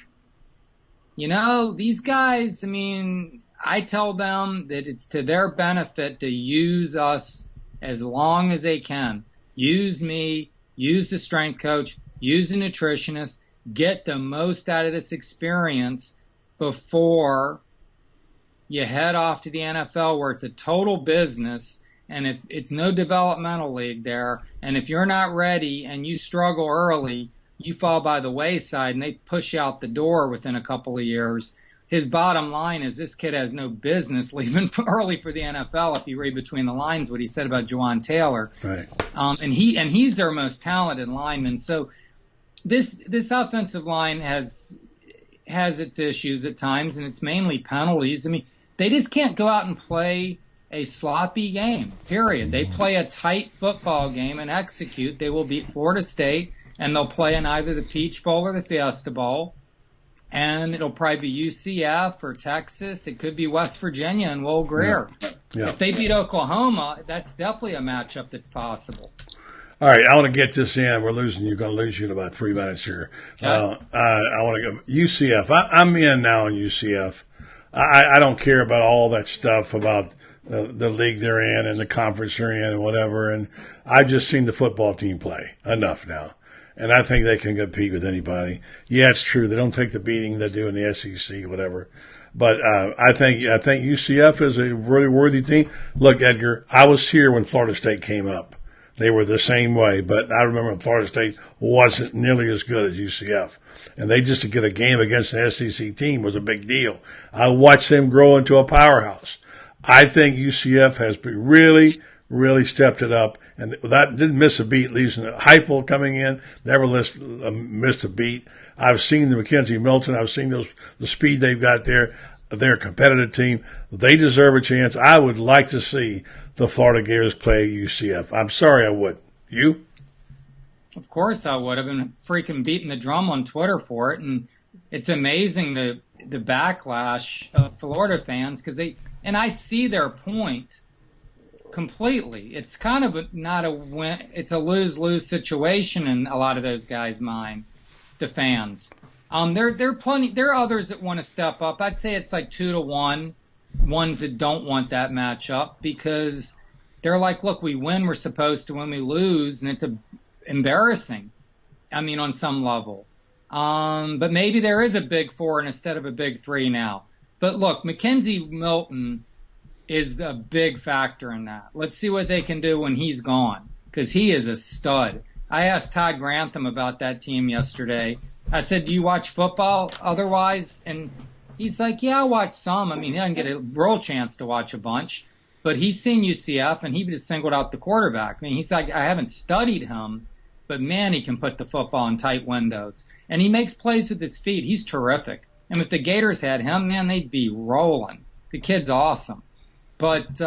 you know, these guys, I mean, I tell them that it's to their benefit to use us as long as they can. Use me, use the strength coach, use the nutritionist, get the most out of this experience before you head off to the NFL where it's a total business. And if it's no developmental league there, and if you're not ready and you struggle early, you fall by the wayside and they push you out the door within a couple of years. His bottom line is this kid has no business leaving early for the NFL. If you read between the lines what he said about Jawan Taylor, right? And he's their most talented lineman. So this offensive line has its issues at times, and it's mainly penalties. I mean, they just can't go out and play a sloppy game, period. They play a tight football game and execute. They will beat Florida State, and they'll play in either the Peach Bowl or the Fiesta Bowl. And it'll probably be UCF or Texas. It could be West Virginia and Will Greer. Yeah. If they beat Oklahoma, that's definitely a matchup that's possible. All right, I want to get this in. We're losing. You're going to lose you in about 3 minutes here. Okay. I want to go UCF. I'm in now on UCF. I don't care about all that stuff about the league they're in and the conference they're in and whatever. And I've just seen the football team play enough now. And I think they can compete with anybody. Yeah, it's true. They don't take the beating they do in the SEC, whatever. But I think UCF is a really worthy team. Look, Edgar, I was here when Florida State came up. They were the same way, but I remember Florida State wasn't nearly as good as UCF. And they just to get a game against an SEC team was a big deal. I watched them grow into a powerhouse. I think UCF has really stepped it up, and that didn't miss a beat. Losing Heifel coming in, never missed a beat. I've seen the McKenzie Milton. I've seen the speed they've got there. They're a competitive team. They deserve a chance. I would like to see the Florida Gators play UCF. I'm sorry I would. You? Of course I would. I've been freaking beating the drum on Twitter for it, and it's amazing the backlash of Florida fans because and I see their point completely. It's kind of not a win. It's a lose-lose situation in a lot of those guys' mind, the fans. There are others that want to step up. I'd say it's like 2-1, ones that don't want that matchup because they're like, look, we win, we're supposed to. When we lose, and embarrassing. I mean, on some level. But maybe there is a big 4 instead of a big 3 now. But look, Mackenzie Milton is a big factor in that. Let's see what they can do when he's gone, because he is a stud. I asked Todd Grantham about that team yesterday. I said, do you watch football otherwise? And he's like, yeah, I watch some. I mean, he doesn't get a real chance to watch a bunch. But he's seen UCF, and he just singled out the quarterback. I mean, he's like, I haven't studied him, but man, he can put the football in tight windows. And he makes plays with his feet. He's terrific. And if the Gators had him, man, they'd be rolling. The kid's awesome. But,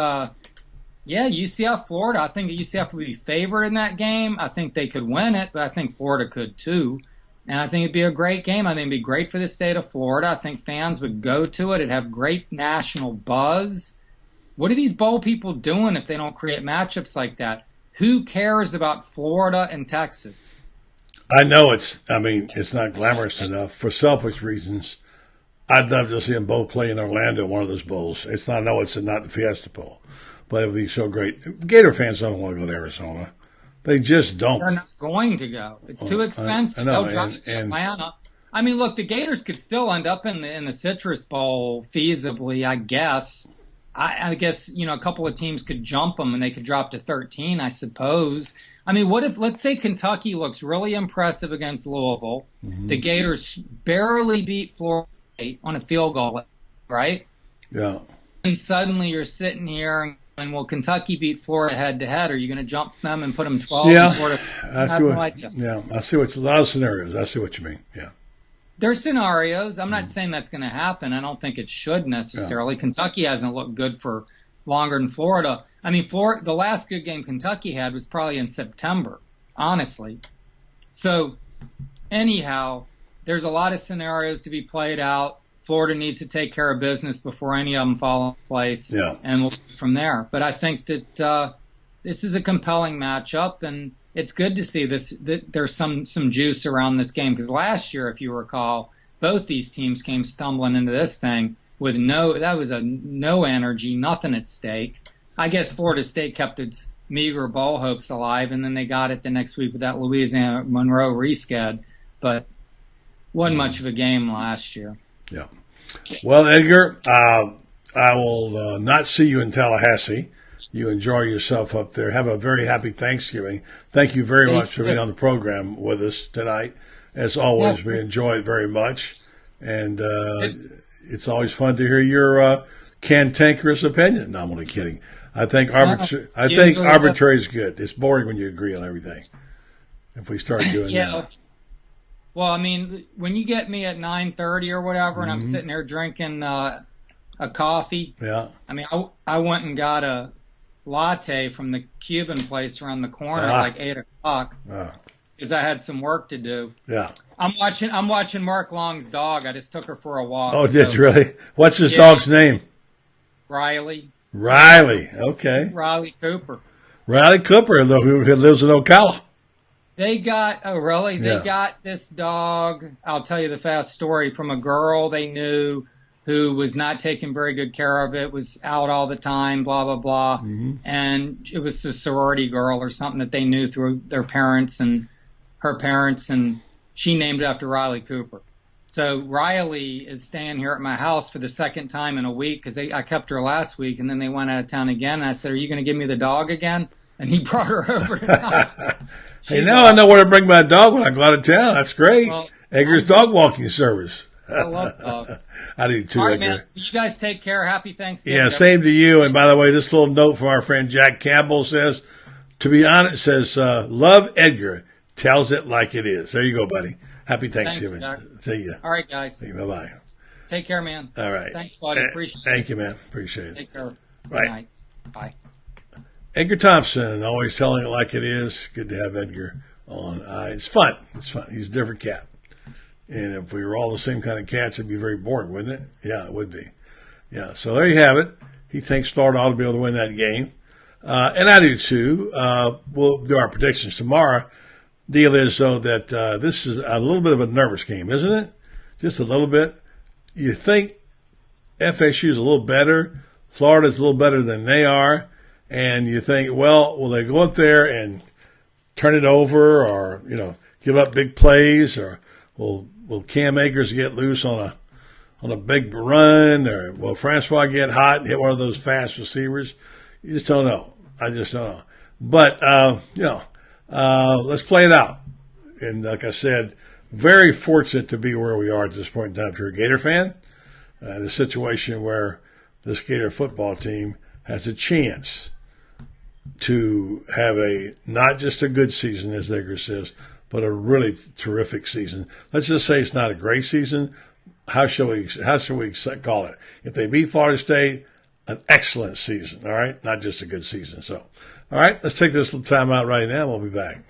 yeah, UCF, Florida, I think UCF would be favored in that game. I think they could win it, but I think Florida could too. And I think it'd be a great game. I think it'd be great for the state of Florida. I think fans would go to it. It'd have great national buzz. What are these bowl people doing if they don't create matchups like that? Who cares about Florida and Texas? I know it's not glamorous enough for selfish reasons. I'd love to see them both play in Orlando, one of those bowls. It's not the Fiesta Bowl, but it would be so great. Gator fans don't want to go to Arizona. They just don't. They're not going to go. It's too expensive. I know, They'll drive to Atlanta. I mean, look, the Gators could still end up in the Citrus Bowl feasibly, I guess. I guess, a couple of teams could jump them and they could drop to 13, I suppose. I mean, what if, let's say Kentucky looks really impressive against Louisville. Mm-hmm. The Gators barely beat Florida on a field goal, right? Yeah. And suddenly you're sitting here and will Kentucky beat Florida head to head? Are you going to jump them and put them 12? Yeah. I see a lot of scenarios. I see what you mean. Yeah. There's scenarios. I'm not saying that's going to happen. I don't think it should necessarily. Yeah. Kentucky hasn't looked good for longer than Florida. I mean, the last good game Kentucky had was probably in September, honestly. So, anyhow, there's a lot of scenarios to be played out. Florida needs to take care of business before any of them fall in place, and we'll go from there. But I think that this is a compelling matchup, and it's good to see this. That there's some juice around this game, because last year, if you recall, both these teams came stumbling into this thing with no energy, nothing at stake. I guess Florida State kept its meager bowl hopes alive, and then they got it the next week with that Louisiana Monroe resched, but wasn't much of a game last year. Yeah. Well, Edgar, I will not see you in Tallahassee. You enjoy yourself up there. Have a very happy Thanksgiving. Thank you very much for being on the program with us tonight. As always, we enjoy it very much. And it's always fun to hear your cantankerous opinion. No, I'm only kidding. I think arbitrary is good. It's boring when you agree on everything. If we start doing that. Well, I mean, when you get me at 9:30 or whatever, and I'm sitting there drinking a coffee. Yeah. I mean, I went and got a latte from the Cuban place around the corner at like 8 o'clock because I had some work to do. Yeah. I'm watching Mark Long's dog. I just took her for a walk. Oh, did you really? What's his dog's name? Riley. Okay. Riley Cooper. Riley Cooper, though, who lives in Ocala. They got They got this dog. I'll tell you the fast story from a girl they knew who was not taking very good care of it, was out all the time, blah, blah, blah. Mm-hmm. And it was a sorority girl or something that they knew through their parents and her parents, and she named it after Riley Cooper. So Riley is staying here at my house for the second time in a week because I kept her last week, and then they went out of town again. And I said, are you going to give me the dog again? And he brought her over tonight. Hey, now I know where to bring my dog when I go out of town. That's great. Well, Edgar's dog walking service. I love dogs. I do too, all right, Edgar. man. You guys take care. Happy Thanksgiving. Yeah, same to you. And by the way, this little note from our friend Jack Campbell says, to be honest, love Edgar, tells it like it is. There you go, buddy. Happy Thanksgiving. Thanks, see you. All right, guys. See you. Bye-bye. Take care, man. All right. Thanks, buddy. Appreciate it. Thank you, man. Appreciate it. Take care. Right. Good night. Bye. Edgar Thompson, always telling it like it is. Good to have Edgar on. It's fun. He's a different cat. And if we were all the same kind of cats, it'd be very boring, wouldn't it? Yeah, it would be. Yeah, so there you have it. He thinks Florida ought to be able to win that game. And I do too. We'll do our predictions tomorrow. Deal is, though, that this is a little bit of a nervous game, isn't it? Just a little bit. You think FSU is a little better. Florida's a little better than they are. And you think, well, will they go up there and turn it over or, give up big plays, or will Cam Akers get loose on a big run, or will Francois get hot and hit one of those fast receivers? You just don't know. I just don't know. But, let's play it out. And like I said, very fortunate to be where we are at this point in time. If you're a Gator fan, in a situation where this Gator football team has a chance to have not just a good season, as Edgar says, but a really terrific season. Let's just say it's not a great season. How should we call it? If they beat Florida State, an excellent season, all right? Not just a good season. So, all right, let's take this little time out right now. We'll be back.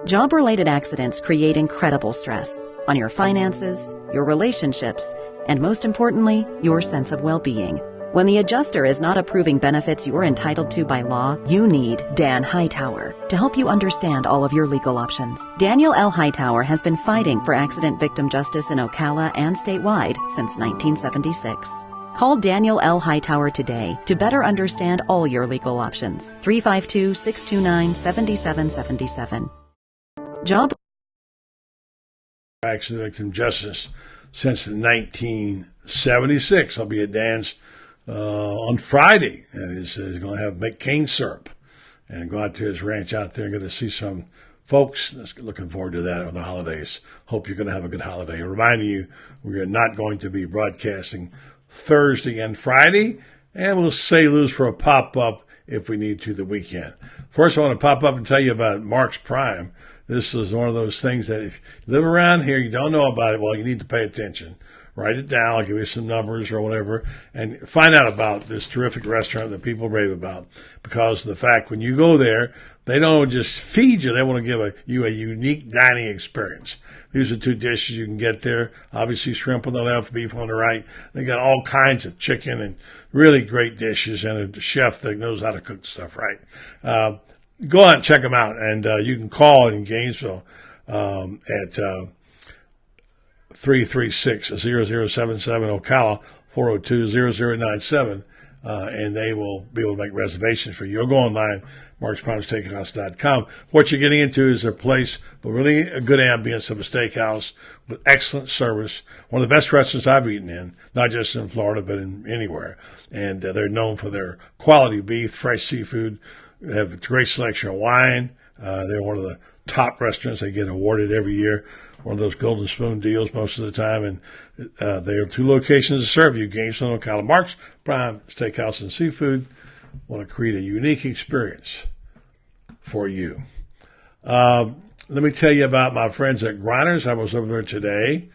Job-related accidents create incredible stress on your finances, your relationships, and most importantly, your sense of well-being. When the adjuster is not approving benefits you're entitled to by law, you need Dan Hightower to help you understand all of your legal options. Daniel L. Hightower has been fighting for accident victim justice in Ocala and statewide since 1976. Call Daniel L. Hightower today to better understand all your legal options. 352-629-7777. Accident victim justice since 1976. I'll be at Dan's on Friday, and he's going to make cane syrup and go out to his ranch out there and get to see some folks. Looking forward to that over the holidays. Hope you're going to have a good holiday. Reminding you, we are not going to be broadcasting Thursday and Friday, and we'll say lose for a pop-up if we need to the weekend. First, I want to pop up and tell you about Mark's Prime. This is one of those things that if you live around here, you don't know about it, well, you need to pay attention. Write it down. I'll give you some numbers or whatever, and find out about this terrific restaurant that people rave about. Because of the fact when you go there, they don't just feed you. They want to give you a unique dining experience. These are two dishes you can get there. Obviously, shrimp on the left, beef on the right. They got all kinds of chicken and really great dishes, and a chef that knows how to cook stuff right. Go out and check them out, and you can call in Gainesville at 336-0077, Ocala 402-0097, and they will be able to make reservations for you. Or go online, marksprimesteakhouse.com. What you're getting into is a place with really a good ambience of a steakhouse with excellent service. One of the best restaurants I've eaten in, not just in Florida, but in anywhere. And they're known for their quality beef, fresh seafood. They have a great selection of wine. They're one of the top restaurants. They get awarded every year. One of those Golden Spoon deals most of the time. And they have two locations to serve you, Gainesville and Ocala. Mark's Prime Steakhouse and Seafood want to create a unique experience for you. Let me tell you about my friends at Grinders. I was over there today.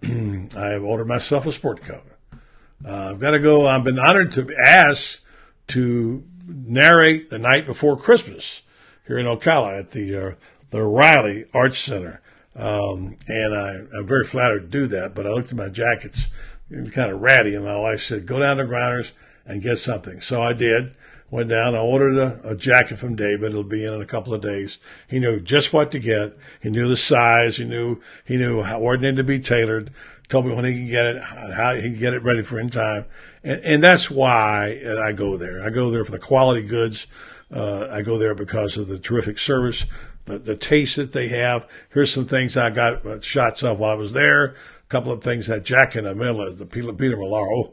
I have ordered myself a sport coat. I've got to go. I've been honored to be asked to narrate the night before Christmas here in Ocala at the Riley Arts Center. And I'm very flattered to do that, but I looked at my jackets, it was kind of ratty, and my wife said, go down to Grinders and get something. So I did. Went down, I ordered a jacket from David. It'll be in a couple of days. He knew just what to get. He knew the size. He knew where it needed to be tailored. Told me when he could get it, how he could get it ready for in time. And that's why I go there. I go there for the quality goods. I go there because of the terrific service, the taste that they have. Here's some things I got shots of while I was there. A couple of things, that jacket in the middle, the Peter Millar.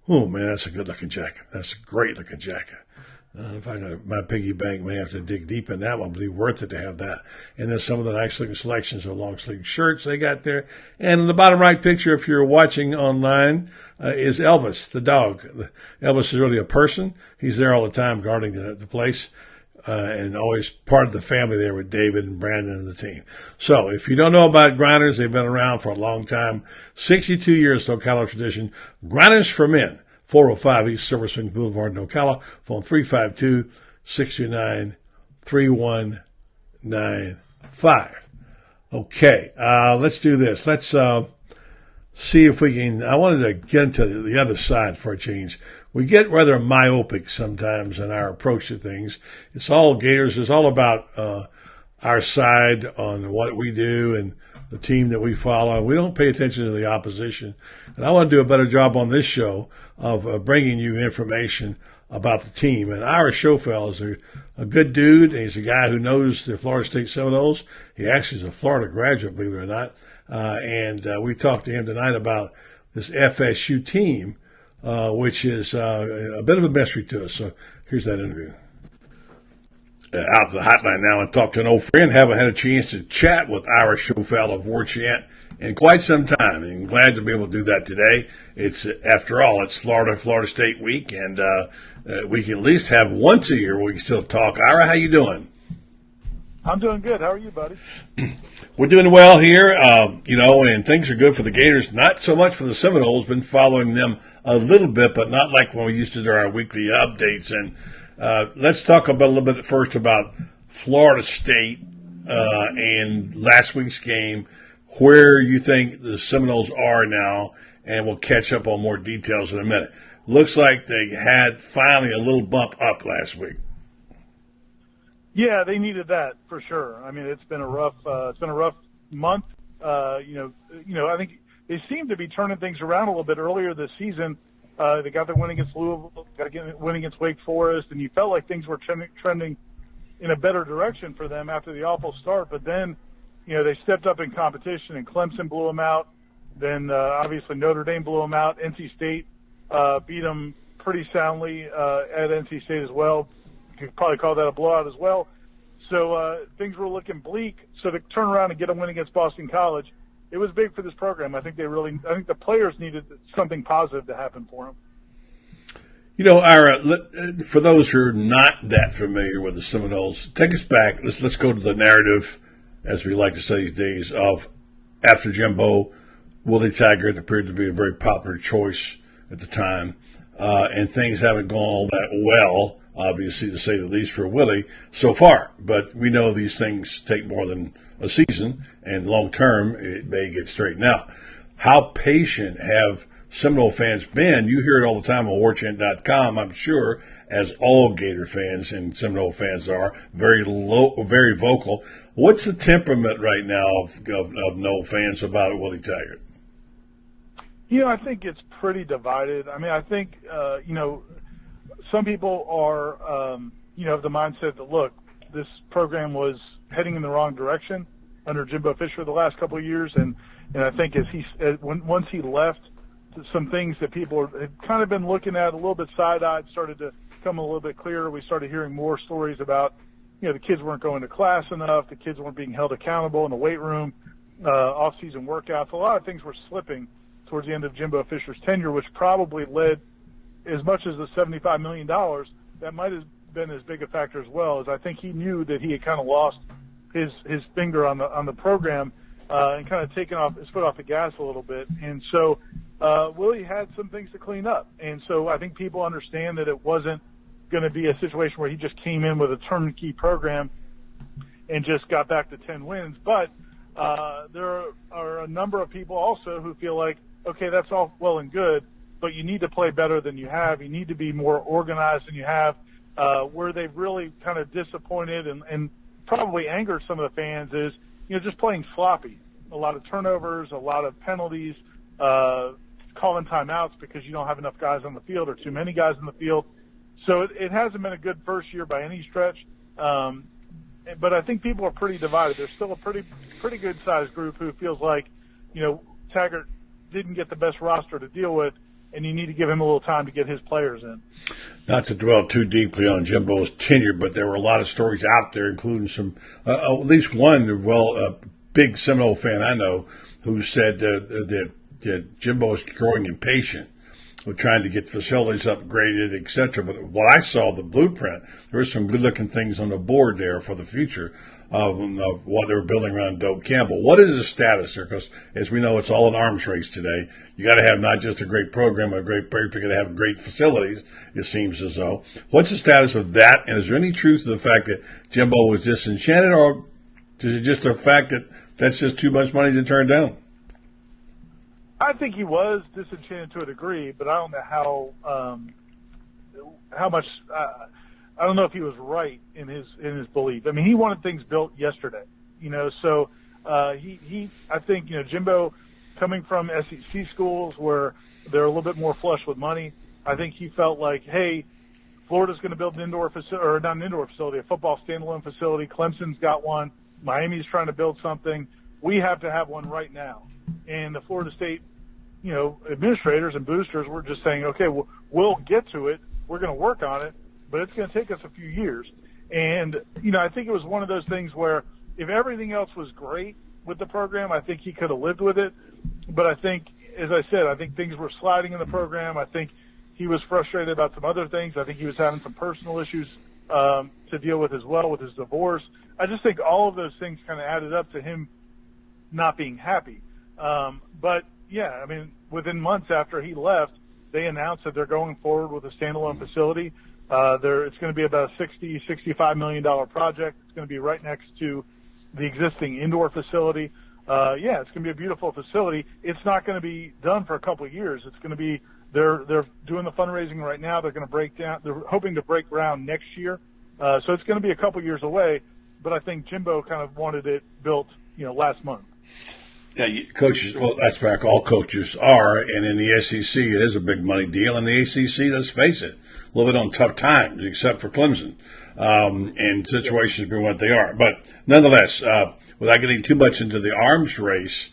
Oh, man, that's a good-looking jacket. That's a great-looking jacket. If my piggy bank may have to dig deep in that one, but it'll be worth it to have that. And then some of the nice-looking selections of long-sleeve shirts they got there. And in the bottom right picture, if you're watching online, is Elvis, the dog. Elvis is really a person. He's there all the time guarding the place. And always part of the family there with David and Brandon and the team. So if you don't know about Grinders, they've been around for a long time. 62 years, to Ocala tradition. Grinders for Men, 405 East Silver Spring Boulevard in Ocala. Phone 352-629-3195. Okay, let's do this. Let's see if we can. I wanted to get into the other side for a change. We get rather myopic sometimes in our approach to things. It's all Gators. It's all about our side on what we do and the team that we follow. We don't pay attention to the opposition. And I want to do a better job on this show of bringing you information about the team. And Ira Schofell is a good dude. And he's a guy who knows the Florida State Seminoles. He actually is a Florida graduate, believe it or not. And we talked to him tonight about this FSU team, which is a bit of a mystery to us. So here's that interview. Out to the hotline now and talk to an old friend. Haven't had a chance to chat with Ira Schofell of War Chant in quite some time. And glad to be able to do that today. It's, after all, it's Florida State week, and we can at least have once a year where we can still talk. Ira, how you doing? I'm doing good. How are you, buddy? We're doing well here, and things are good for the Gators. Not so much for the Seminoles. Been following them a little bit, but not like when we used to do our weekly updates. And let's talk a little bit first about Florida State and last week's game, where you think the Seminoles are now, and we'll catch up on more details in a minute. Looks like they had finally a little bump up last week. Yeah, they needed that for sure. I mean, it's been a rough month. I think they seem to be turning things around a little bit earlier this season. They got their win against Louisville, got a win against Wake Forest, and you felt like things were trending in a better direction for them after the awful start. But then, they stepped up in competition, and Clemson blew them out. Then, obviously, Notre Dame blew them out. NC State beat them pretty soundly at NC State as well. You could probably call that a blowout as well. So things were looking bleak. So to turn around and get a win against Boston College, it was big for this program. I think the players needed something positive to happen for them. Ira, for those who are not that familiar with the Seminoles, take us back. Let's go to the narrative, as we like to say these days, of after Jimbo, Willie Taggart appeared to be a very popular choice at the time, and things haven't gone all that well, obviously, to say the least, for Willie so far. But we know these things take more than a season, and long term, it may get straightened out. How patient have Seminole fans been? You hear it all the time on warchant.com, I'm sure, as all Gator fans and Seminole fans are, very vocal. What's the temperament right now of Nole fans about Willie Taggart? I think it's pretty divided. I mean, I think, some people are, of the mindset that, look, this program was heading in the wrong direction under Jimbo Fisher the last couple of years. And I think once he left, some things that people had kind of been looking at a little bit side-eyed started to come a little bit clearer. We started hearing more stories about, the kids weren't going to class enough. The kids weren't being held accountable in the weight room, off-season workouts. A lot of things were slipping towards the end of Jimbo Fisher's tenure, which probably led, as much as the $75 million, that might have been as big a factor as well, as I think he knew that he had kind of lost his finger on the program and kind of taken his foot off the gas a little bit. And so Willie had some things to clean up. And so I think people understand that it wasn't going to be a situation where he just came in with a turnkey program and just got back to 10 wins. But there are a number of people also who feel like, okay, that's all well and good, but you need to play better than you have. You need to be more organized than you have. Where they've really kind of disappointed and probably angered some of the fans is, just playing sloppy. A lot of turnovers, a lot of penalties, calling timeouts because you don't have enough guys on the field or too many guys on the field. So it hasn't been a good first year by any stretch. But I think people are pretty divided. There's still a pretty good sized group who feels like, Taggart didn't get the best roster to deal with, and you need to give him a little time to get his players in. Not to dwell too deeply on Jimbo's tenure, but there were a lot of stories out there, including some, at least one, a big Seminole fan I know, who said that Jimbo is growing impatient with trying to get facilities upgraded, etc. But what I saw, the blueprint, there were some good-looking things on the board there for the future of what they were building around Doak Campbell. What is the status there? Because, as we know, it's all an arms race today. You got to have not just a great program, but a great player. You got to have great facilities, it seems as though. What's the status of that? And is there any truth to the fact that Jimbo was disenchanted, or is it just a fact that that's just too much money to turn down? I think he was disenchanted to a degree, but I don't know how much. I don't know if he was right in his belief. I mean, he wanted things built yesterday, So I think Jimbo, coming from SEC schools where they're a little bit more flush with money, I think he felt like, hey, Florida's going to build an indoor facility, or not an indoor facility, a football standalone facility. Clemson's got one. Miami's trying to build something. We have to have one right now. And the Florida State, administrators and boosters were just saying, okay, we'll get to it. We're going to work on it, but it's going to take us a few years. And, I think it was one of those things where if everything else was great with the program, I think he could have lived with it. But I think, as I said, I think things were sliding in the program. I think he was frustrated about some other things. I think he was having some personal issues to deal with as well with his divorce. I just think all of those things kind of added up to him not being happy. But, yeah, within months after he left, they announced that they're going forward with a standalone facility. It's going to be about a $65 million project. It's going to be right next to the existing indoor facility. It's going to be a beautiful facility. It's not going to be done for a couple of years. It's going to be they're doing the fundraising right now. They're going to break down. They're hoping to break ground next year. So it's going to be a couple of years away. But I think Jimbo kind of wanted it built, last month. Yeah, coaches. Well, that's back. All coaches are, and in the SEC, it is a big money deal. And the ACC, let's face it, a little bit on tough times, except for Clemson, and situations being what they are. But nonetheless, without getting too much into the arms race,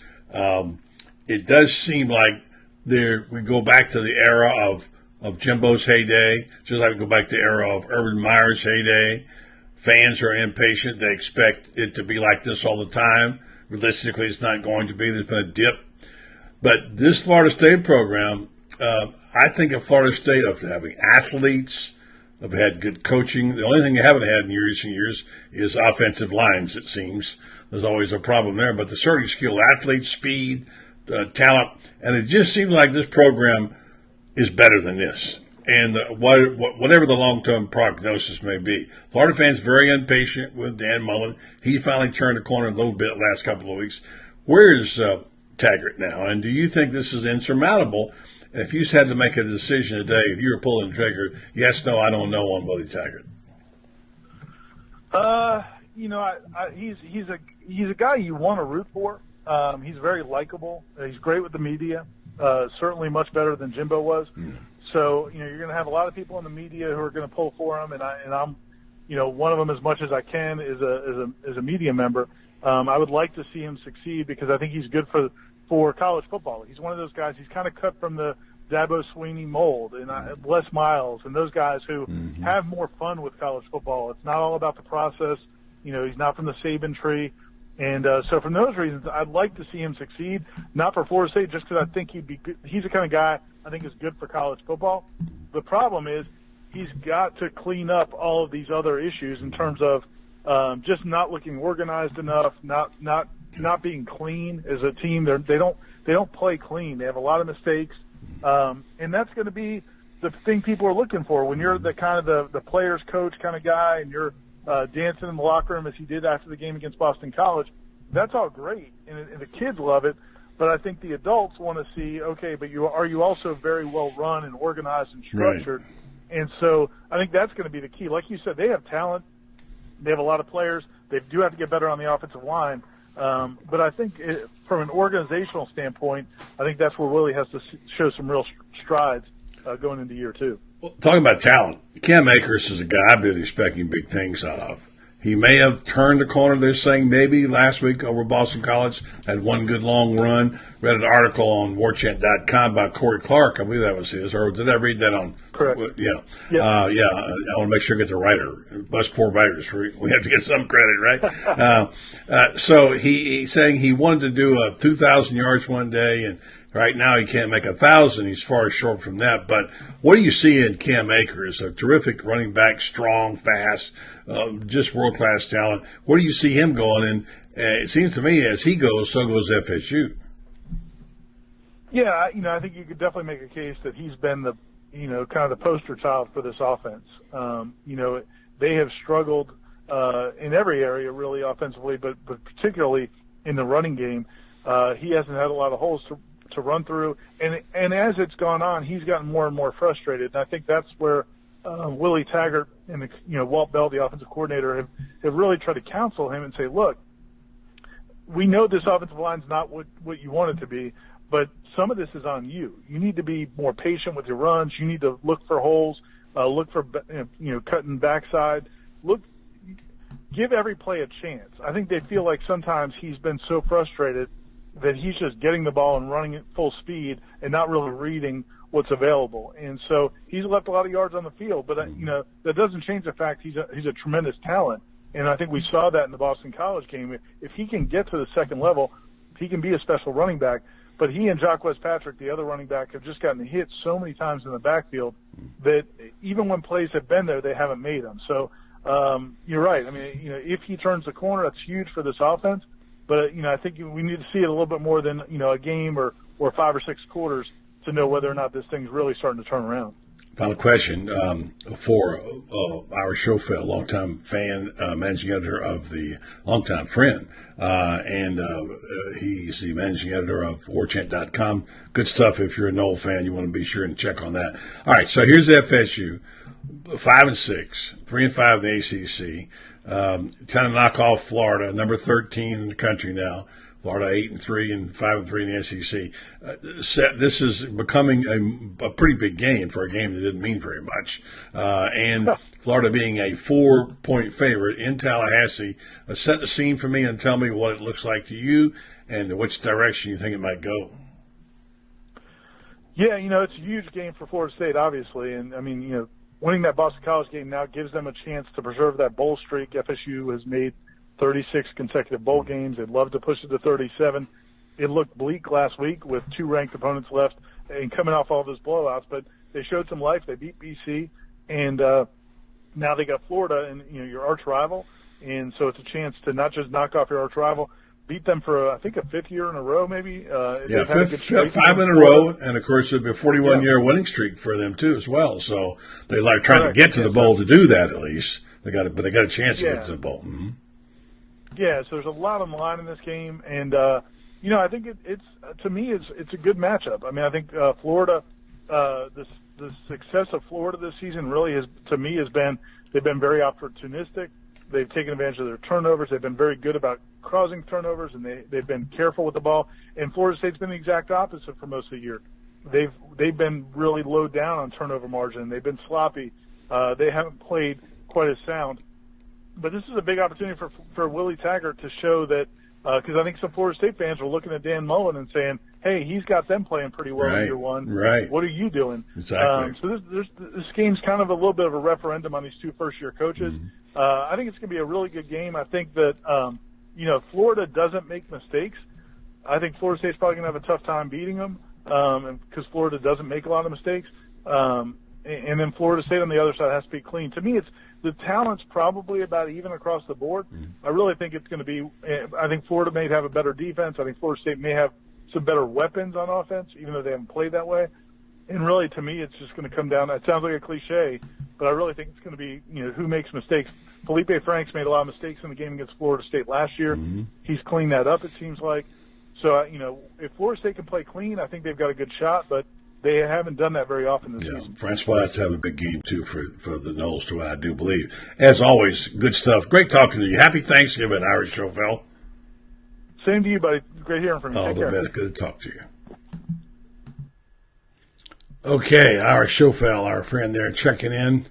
it does seem like we go back to the era of Jimbo's heyday, just like we go back to the era of Urban Meyer's heyday. Fans are impatient; they expect it to be like this all the time. Realistically, it's not going to be. There's been a dip. But this Florida State program, I think of Florida State of having athletes, of had good coaching. The only thing they haven't had in recent years is offensive lines, it seems. There's always a problem there. But the certainly skilled athletes, speed, talent, and it just seems like this program is better than this. And whatever the long-term prognosis may be. Florida fans very impatient with Dan Mullen. He finally turned the corner a little bit last couple of weeks. Where is Taggart now? And do you think this is insurmountable? And if you had to make a decision today, if you were pulling the trigger, yes, no, I don't know on Willie Taggart. He's a guy you want to root for. He's very likable. He's great with the media. Certainly much better than Jimbo was. So, you're going to have a lot of people in the media who are going to pull for him, and I'm, one of them as much as I can is a media member. I would like to see him succeed because I think he's good for college football. He's one of those guys. He's kind of cut from the Dabo Sweeney mold, and Les Miles and those guys who have more fun with college football. It's not all about the process. He's not from the Saban tree. And so for those reasons, I'd like to see him succeed, not for Florida State, just because I think he'd be good. He's the kind of guy I think is good for college football. The problem is he's got to clean up all of these other issues in terms of just not looking organized enough, not being clean as a team. They don't play clean. They have a lot of mistakes, and that's going to be the thing people are looking for when you're the kind of the players coach kind of guy, and you're dancing in the locker room as he did after the game against Boston College. That's all great, and the kids love it. But I think the adults want to see, okay, but are you also very well run and organized and structured? Right. And so I think that's going to be the key. Like you said, they have talent. They have a lot of players. They do have to get better on the offensive line. But I think from an organizational standpoint, I think that's where Willie has to show some real strides going into year two. Well, talking about talent, Cam Akers is a guy I've been expecting big things out of. He may have turned the corner, they're saying, maybe last week over Boston College, had one good long run. Read an article on warchant.com by Corey Clark. I believe that was his. Or did I read that on? Correct. Yeah. Yep. I want to make sure I get the writer. Us poor writers, we have to get some credit, right? So he's saying he wanted to do 2,000 yards one day, and right now he can't make 1,000. He's far short from that. But what do you see in Cam Akers? A terrific running back, strong, fast, just world-class talent. Where do you see him going? And it seems to me as he goes, so goes FSU. Yeah, I think you could definitely make a case that he's been the, kind of the poster child for this offense. They have struggled in every area really offensively, but particularly in the running game. He hasn't had a lot of holes to run through, and as it's gone on, he's gotten more and more frustrated. And I think that's where Willie Taggart and Walt Bell, the offensive coordinator, have really tried to counsel him and say, look, we know this offensive line's not what you want it to be, but some of this is on you. You need to be more patient with your runs. You need to look for holes. look for, cutting backside. Give every play a chance. I think they feel like sometimes he's been so frustrated that he's just getting the ball and running at full speed and not really reading what's available. And so he's left a lot of yards on the field, but that doesn't change the fact he's a tremendous talent. And I think we saw that in the Boston College game. If he can get to the second level, he can be a special running back. But he and Jacquez Patrick, the other running back, have just gotten hit so many times in the backfield that even when plays have been there, they haven't made them. So you're right. I mean, if he turns the corner, that's huge for this offense. But I think we need to see it a little bit more than a game or 5 or 6 quarters to know whether or not this thing's really starting to turn around. Final question for our Schofell, longtime fan, managing editor of the longtime friend, and he's the managing editor of warchant.com. Good stuff. If you're a Noel fan, you want to be sure and check on that. All right, so here's FSU, 5-6, 3-5 in the ACC. Kind of knock off Florida, number 13 in the country now. Florida 8-3 and 5-3 in the SEC. This is becoming a pretty big game for a game that didn't mean very much. And Florida being a 4-point favorite in Tallahassee. Set the scene for me and tell me what it looks like to you and which direction you think it might go. Yeah, it's a huge game for Florida State, obviously. And, winning that Boston College game now gives them a chance to preserve that bowl streak. FSU has made 36 consecutive bowl games. They'd love to push it to 37. It looked bleak last week with 2 ranked opponents left and coming off all those blowouts, but they showed some life. They beat BC, and now they got Florida, and your arch rival. And so it's a chance to not just knock off your arch rival, beat them for I think a 5th year in a row, maybe. Yeah, 5 in a row, and of course it'd be a 41-year winning streak for them too as well. So they like trying to get to the bowl to do that at least. They got a chance to get to the bowl. Mm-hmm. Yeah, so there's a lot on the line in this game, and I think it's to me it's a good matchup. I mean, I think Florida, the success of Florida this season really has been they've been very opportunistic. They've taken advantage of their turnovers. They've been very good about causing turnovers, and they've been careful with the ball. And Florida State's been the exact opposite for most of the year. They've been really low down on turnover margin. They've been sloppy. They haven't played quite as sound. But this is a big opportunity for Willie Taggart to show that, because I think some Florida State fans are looking at Dan Mullen and saying, hey, he's got them playing pretty well in year one. Right. What are you doing? Exactly. So this game's kind of a little bit of a referendum on these 2 first-year coaches. Mm-hmm. I think it's going to be a really good game. I think that, Florida doesn't make mistakes. I think Florida State's probably going to have a tough time beating them because Florida doesn't make a lot of mistakes. And then Florida State on the other side has to be clean. To me, the talent's probably about even across the board. I really think it's going to be – I think Florida may have a better defense. I think Florida State may have some better weapons on offense, even though they haven't played that way. And really, to me, it's just going to come down – it sounds like a cliche, but I really think it's going to be, who makes mistakes. Felipe Franks made a lot of mistakes in the game against Florida State last year. Mm-hmm. He's cleaned that up, it seems like. So, if Florida State can play clean, I think they've got a good shot, but they haven't done that very often this season. Francois has to have a big game, too, for the Noles, to what I do believe. As always, good stuff. Great talking to you. Happy Thanksgiving, Irish Schofell. Same to you, buddy. Great hearing from you. All the best. Good to talk to you. Okay, Irish Schofell, our friend there, checking in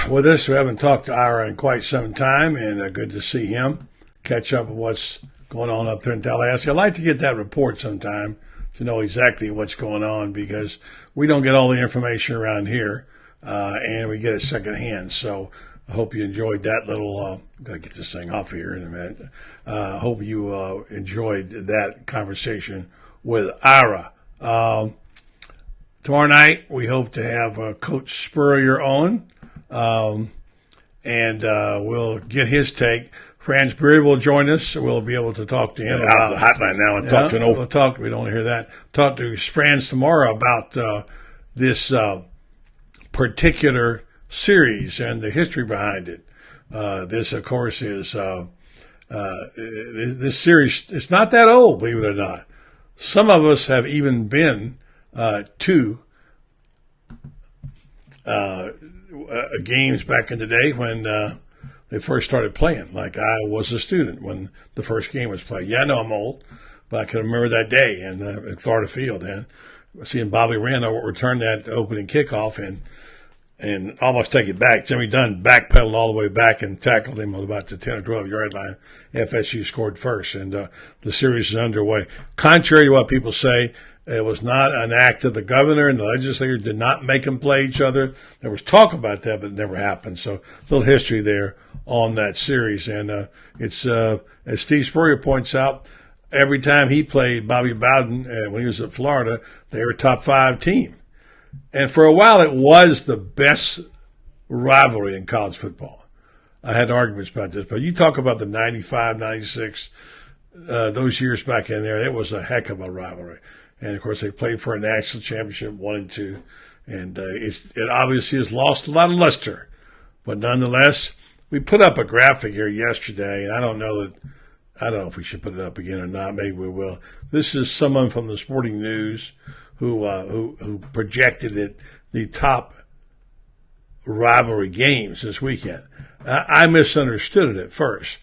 with us. We haven't talked to Ira in quite some time, and good to see him. Catch up with what's going on up there in Tallahassee. I'd like to get that report sometime to know exactly what's going on, because we don't get all the information around here, and we get it secondhand. So I hope you enjoyed that little got to get this thing off here in a minute. Hope you enjoyed that conversation with Ira. Tomorrow night, we hope to have Coach Spurrier on, and we'll get his take. Franz Beard will join us. We'll be able to talk to him about the hotline now and talk to an old. We don't want to hear that. Talk to Franz tomorrow about this particular series and the history behind it. This, of course, is this series. It's not that old, believe it or not. Some of us have even been to games back in the day when they first started playing. Like, I was a student when the first game was played. Yeah, I know I'm old, but I can remember that day in Florida Field then. seeing Bobby Randall return that opening kickoff and almost take it back. Jimmy Dunn backpedaled all the way back and tackled him on about the 10 or 12 yard line. FSU scored first, and the series is underway. Contrary to what people say, it was not an act of the governor, and the legislature did not make them play each other. There was talk about that, but it never happened. So a little history there on that series. And it's, as Steve Spurrier points out, every time he played Bobby Bowden when he was at Florida, they were a top 5 team. And for a while, it was the best rivalry in college football. I had arguments about this, but you talk about the 95, 96, those years back in there, it was a heck of a rivalry. And, of course, they played for a national championship, 1 and 2. And it obviously has lost a lot of luster. But nonetheless, we put up a graphic here yesterday, and I don't know if we should put it up again or not. Maybe we will. This is someone from the Sporting News who projected it, the top rivalry games this weekend. I misunderstood it at first.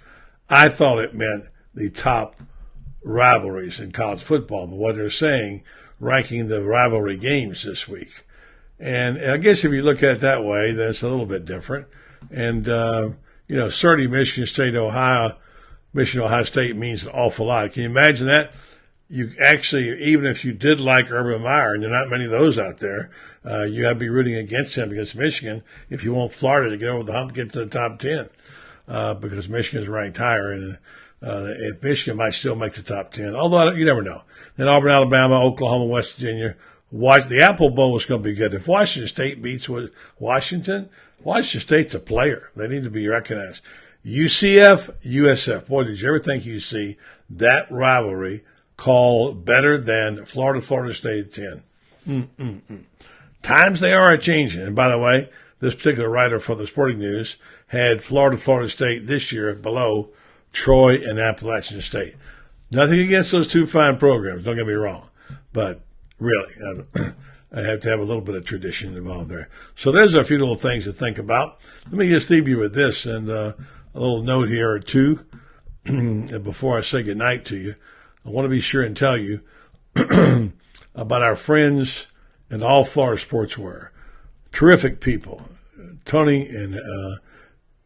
I thought it meant the top rivalries in college football, but what they're saying, ranking the rivalry games this week. And I guess if you look at it that way, then it's a little bit different. And, certainly Michigan Ohio State means an awful lot. Can you imagine that? You actually, even if you did like Urban Meyer, and there are not many of those out there, you have to be rooting against him, against Michigan, if you want Florida to get over the hump, get to the top 10, because Michigan's ranked higher, and if Michigan might still make the top 10, although you never know. Then Auburn, Alabama, Oklahoma, West Virginia. The Apple Bowl is going to be good. If Washington State beats Washington State's a player. They need to be recognized. UCF, USF. Boy, did you ever think you see that rivalry called better than Florida State at 10? Times they are a-changing. And by the way, this particular writer for the Sporting News had Florida State this year below Troy and Appalachian State. Nothing against those two fine programs, don't get me wrong. But really, I have to have a little bit of tradition involved there. So there's a few little things to think about. Let me just leave you with this and a little note here or two before I say goodnight to you. I want to be sure and tell you about our friends in All Florida Sportswear. Terrific people. Tony and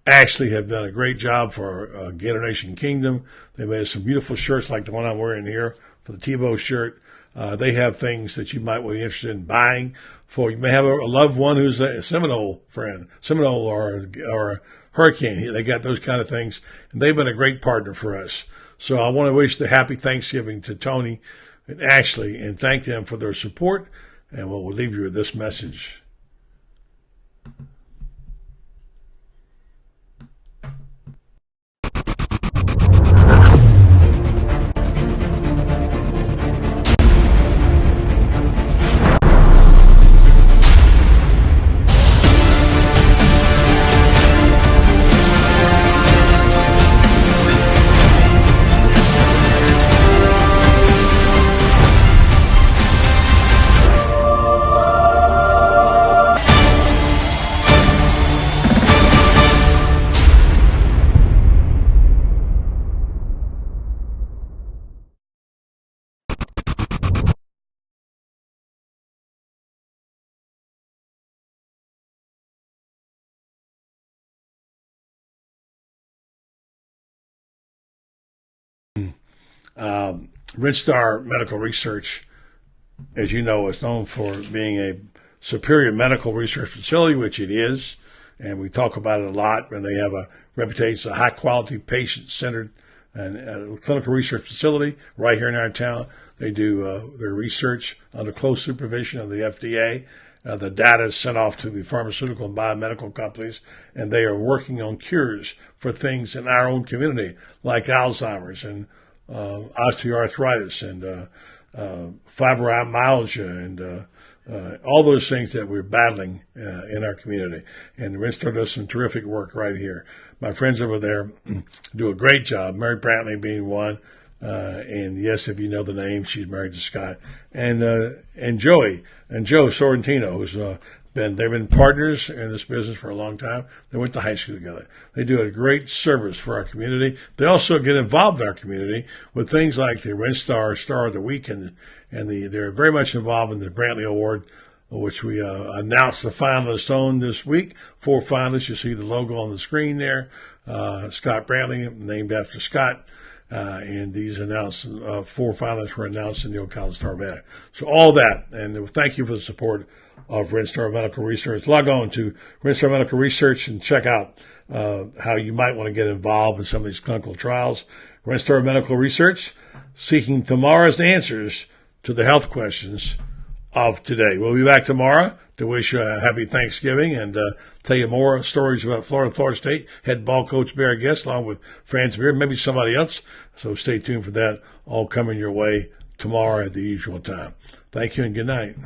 Ashley have done a great job for Gator Nation Kingdom. They made some beautiful shirts like the one I'm wearing here for the Tebow shirt. They have things that you might be interested in buying for. You may have a loved one who's a Seminole friend, Seminole or Hurricane. They got those kind of things, and they've been a great partner for us. So I want to wish the happy Thanksgiving to Tony and Ashley and thank them for their support. And we'll leave you with this message. Red Star Medical Research, as you know, is known for being a superior medical research facility, which it is, and we talk about it a lot. And they have a reputation, a high-quality, patient-centered and clinical research facility right here in our town. They do their research under close supervision of the FDA. The data is sent off to the pharmaceutical and biomedical companies, and they are working on cures for things in our own community, like Alzheimer's and osteoarthritis and fibromyalgia and all those things that we're battling in our community. And Red Star does some terrific work right here. My friends over there do a great job, Mary Brantley being one. And yes, if you know the name, she's married to Scott. And Joe Sorrentino, who's They've been partners in this business for a long time. They went to high school together. They do a great service for our community. They also get involved in our community with things like the Ren Star Star of the Week, and they're very much involved in the Brantley Award, which we announced the finalists on this week. 4 finalists. You see the logo on the screen there. Scott Brantley, named after Scott. And these 4 finalists were announced in the Ocala Star Banner. So all that, and thank you for the support of Ren Star Medical Research. Log on to Ren Star Medical Research and check out how you might want to get involved in some of these clinical trials. Ren Star Medical Research, seeking tomorrow's answers to the health questions of today. We'll be back tomorrow to wish you a happy Thanksgiving and tell you more stories about Florida State head ball coach Barry Guest, along with Franz Beer, maybe somebody else. So stay tuned for that. All coming your way tomorrow at the usual time. Thank you and good night.